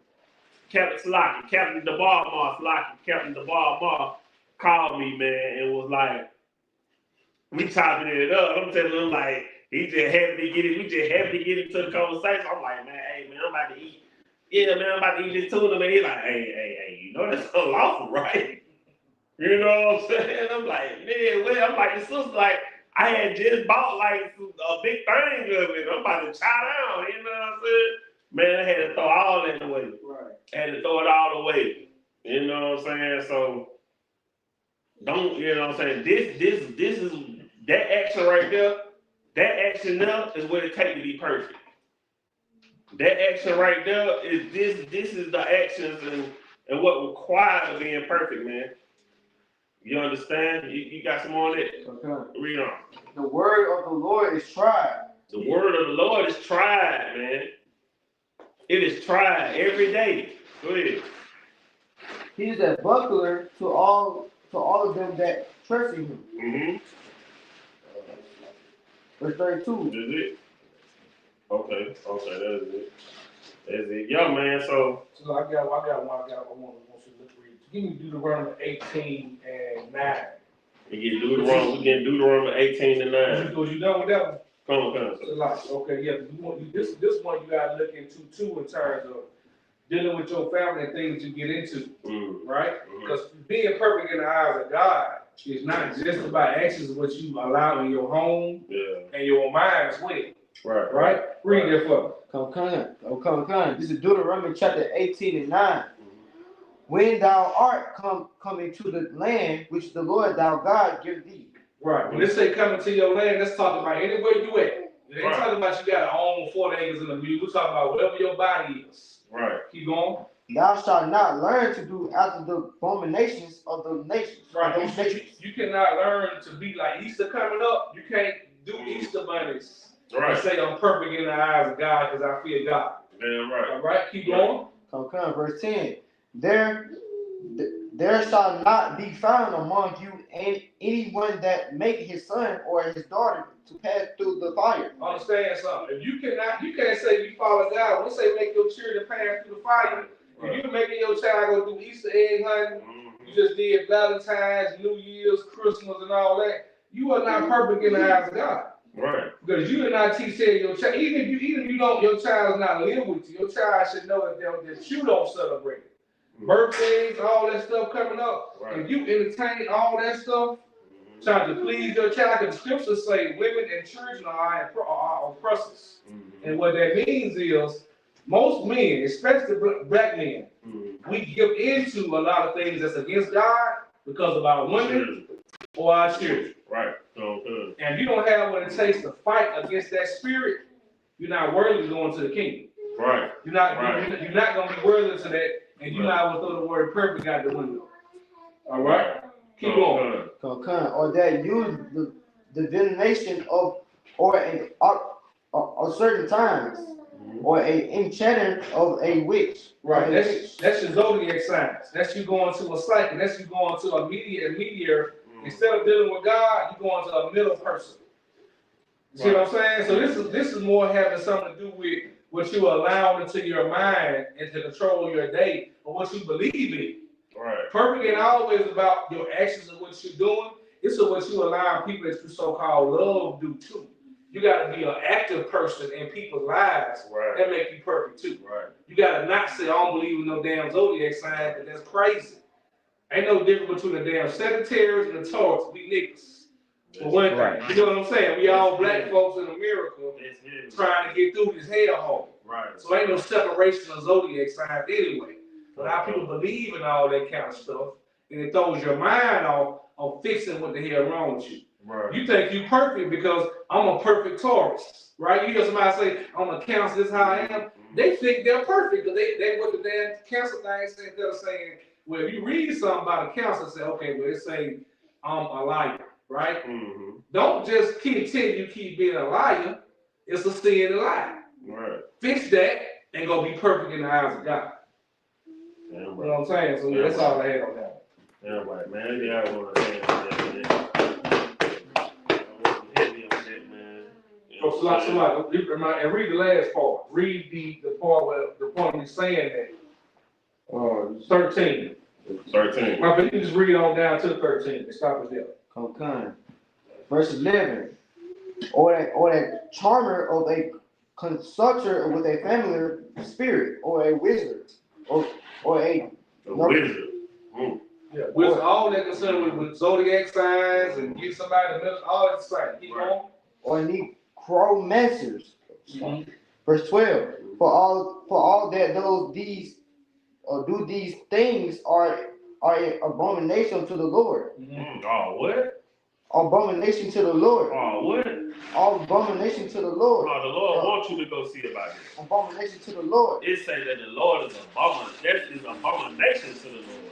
Captain Slocky? Captain the ball ma Slocky. Captain the ball ma called me, man, and was like, we chopping it up. I'm telling him like he just happy to get it. We just happy to get into the conversation. I'm like, man, hey man, I'm about to eat. Yeah, man, I'm about to eat this tuna, man. He's like, hey, you know that's unlawful, right? You know what I'm saying? I'm like, man, well, I'm like, the sister, like, I had just bought like a big thing of it. I'm about to chow down, you know what I'm saying? Man, I had to throw all that away. Right. I had to throw it all away. You know what I'm saying? So don't, you know what I'm saying? This is that action right there. That action there is what it takes to be perfect. That action right there is this is the actions and what requires being perfect, man. You understand? You got some more on that? Okay. Read on. The word of the Lord is tried. The word of the Lord is tried, man. It is tried every day. Go ahead. He is a buckler to all of them that trust in him. Mm-hmm. Verse 32. That's it. Okay, that is it. That's it. Yeah, man, so I got one. I want you to look read. Give me Deuteronomy 18 and 9. we get Deuteronomy 18 and 9. Was you done with that one? Come on. Okay, yeah. This one you gotta look into too in terms of dealing with your family and things you get into, right? Because being perfect in the eyes of God is not just about actions of what you allow in your home and your mind as well. Right? Read that for me. Come. This is Deuteronomy chapter 18 and 9. When thou art come into the land which the Lord thou God give thee. Right. When they say come into your land, let's talk about anywhere you at. They ain't talking about you got to own 40 acres in the mule. We're talking about whatever your body is. Right. Keep going. Thou shalt not learn to do after the abominations of the nations. Right. You cannot learn to be like Easter coming up. You can't do Easter bunnies. Right. And say I'm perfect in the eyes of God because I fear God. Damn right. All right. Keep going. Come. Verse 10. There shall not be found among you anyone that make his son or his daughter to pass through the fire. Understand something. If you can't say you follow God. When they say make your children pass through the fire, if you're making your child go do Easter egg hunting, you just did Valentine's, New Year's, Christmas, and all that, you are not perfect in the eyes of God. Right. Because you did not teach your child, even if you don't, your child's not live with you, your child should know that you don't celebrate it. Birthdays, all that stuff coming up, and you entertain all that stuff, trying to please your child. Because the scriptures say women and children are oppressors. And what that means is most men, especially black men, we give into a lot of things that's against God because of our women or our children. Right. And if you don't have what it takes to fight against that spirit, you're not worthy of going to the kingdom. Right. You're not gonna be worthy to that, and you're not gonna throw the word perfect out the window. All right? Keep going. Or that use the divination of or a certain times, or a enchanter of a witch. Right. That's your zodiac signs. That's you going to a psychic. That's you going to a mediator. Instead of dealing with God, you going to a middle person. See what I'm saying? So this is more having something to do with what you allow into your mind and to control your day or what you believe in. Right. Perfect ain't always about your actions and what you're doing. It's what you allow people that you so-called love do too. You got to be an active person in people's lives that make you perfect too. Right. You got to not say, I don't believe in no damn zodiac sign, because that's crazy. Ain't no difference between the damn Sagittarius and the Taurus. We niggas. For one thing, you know what I'm saying? We all black folks in America trying to get through this hellhole. Right. So ain't no separation of zodiac signs anyway. But our people believe in all that kind of stuff, and it throws your mind off on fixing what the hell wrong with you. Right. You think you perfect because I'm a perfect Taurus, right? You hear somebody say, I'm a Cancer, this is how I am. They think they're perfect because they what the damn Cancer thing said. They're saying, well, if you read something about a Cancer, say, okay, well, it's saying I'm a liar. Right? Mm-hmm. Don't just continue you keep being a liar. It's a sin to lie. Right. Fix that and go be perfect in the eyes of God. Yeah, right. You know what I'm saying? So that's all I had on that. Yeah, right, man. Yeah, I want to say that, man. So, and read the last part. Read the part where the point he's saying that 13. 13. My but you can just read on down to 13 and stop it there. Okay. Verse 11. Or that charmer of a consulter with a familiar spirit, or a wizard, or a wizard. Yeah, with all that concerned with zodiac signs and get somebody to middle, all that same. Keep going. Or necromancers. Verse 12. For all that these things are an abomination to the Lord. Oh, what? Abomination to the Lord. Oh, what? Abomination to the Lord. Oh, the Lord wants you to go see about this. Abomination to the Lord. It say that the Lord is abomination to the Lord.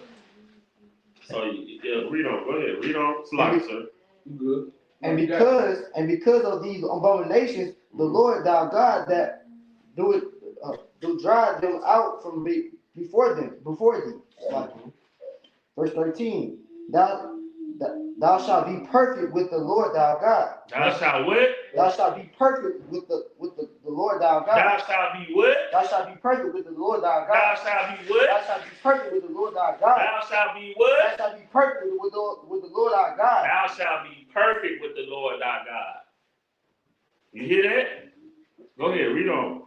So yeah, read on. Go ahead. Read on. Slide, sir. You good. And because of these abominations, the Lord thy God that do drive them out from before thee. Verse 13. Thou shalt be perfect with the Lord thy God. Thou shalt what? Thou shalt be perfect with the Lord thy God. Thou shalt be what? Thou shalt be perfect with the Lord thy God. Thou shalt be what? Thou shalt be perfect with the Lord thy God. Thou shalt be what? Thou shalt be perfect with the Lord thy God. Thou shalt be perfect with the Lord thy God. You hear that? Go ahead, read on.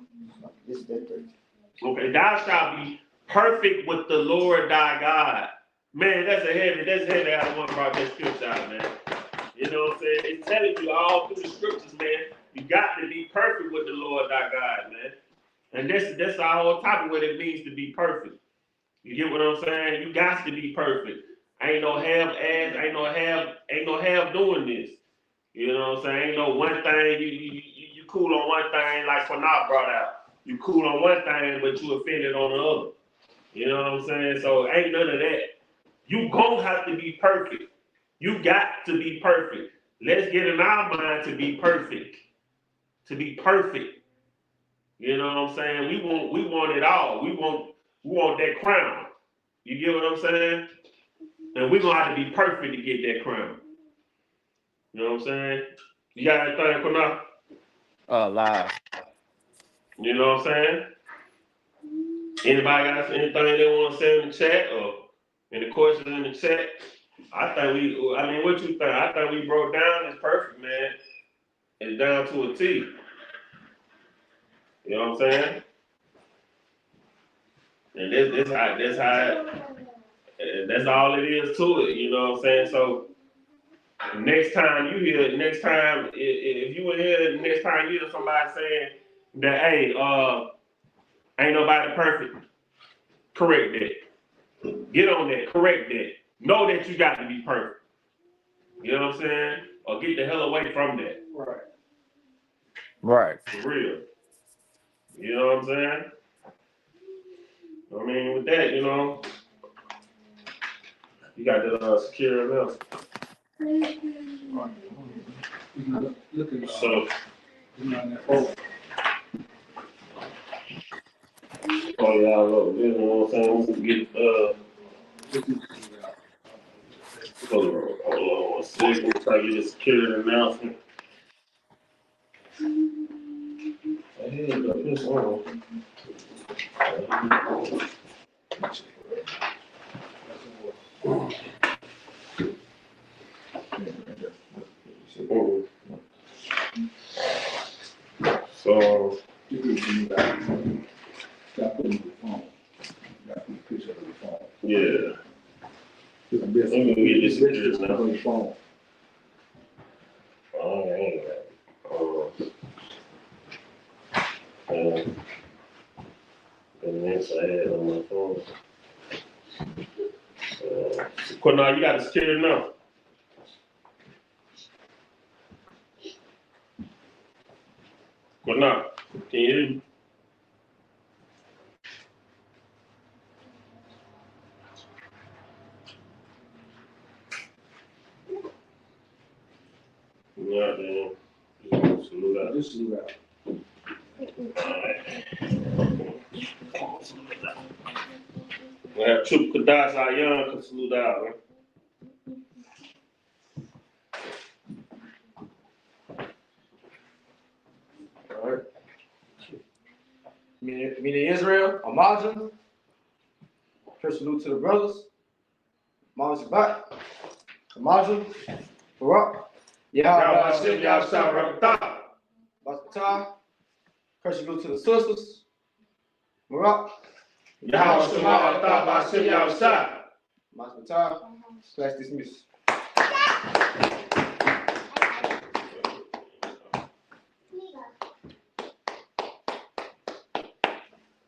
Okay, thou shalt be perfect with the Lord thy God. Man, that's heavy. I want to brought that scripture out, man. You know what I'm saying? It's telling you all through the scriptures, man. You got to be perfect with the Lord thy God, man. And that's our whole topic, what it means to be perfect. You get what I'm saying? You got to be perfect. Ain't no half-ass, ain't no half doing this. You know what I'm saying? Ain't no one thing, you cool on one thing, like Panat brought out. You cool on one thing, but you offended on the other. You know what I'm saying? So ain't none of that. You gon' have to be perfect. You got to be perfect. Let's get in our mind to be perfect. To be perfect. You know what I'm saying? We want it all. We want that crown. You get what I'm saying? And we're gonna have to be perfect to get that crown. You know what I'm saying? You got anything for now? Live. You know what I'm saying? Anybody got anything they want to say in the chat or any questions in the chat? What you think? I think we broke down this perfect, man. It's down to a T. You know what I'm saying? And that's all it is to it. You know what I'm saying? So Next time you hear, if you were here, next time you hear somebody saying that, hey, ain't nobody perfect, correct that. Get on that, correct that. Know that you got to be perfect. You know what I'm saying? Or get the hell away from that. Right. Right. For real. You know what I'm saying? I mean, with that, you know, you got to secure enough. Look at So, oh, oh yeah, look, you know what I'm saying? We can get, hold on one second, try to get a security announcement. Hey, got this on. So, yeah. Let me get this security announcement. Oh, I ain't got it. And this I had on my phone. Now you got to secure enough. Now, can you hear me? Yeah, man. Just salute out. this is right. We have Chup Kadas our young can salute out, man. All right. Meaning Israel, Amazon. First salute to the brothers. Mama's back. Amazon. Barak. Y'all sit, y'all stop right top. Basketah. First salute to the sisters. Barak. Y'all sit, y'all stop, I sit, y'all stop. Basketah. Class dismissed.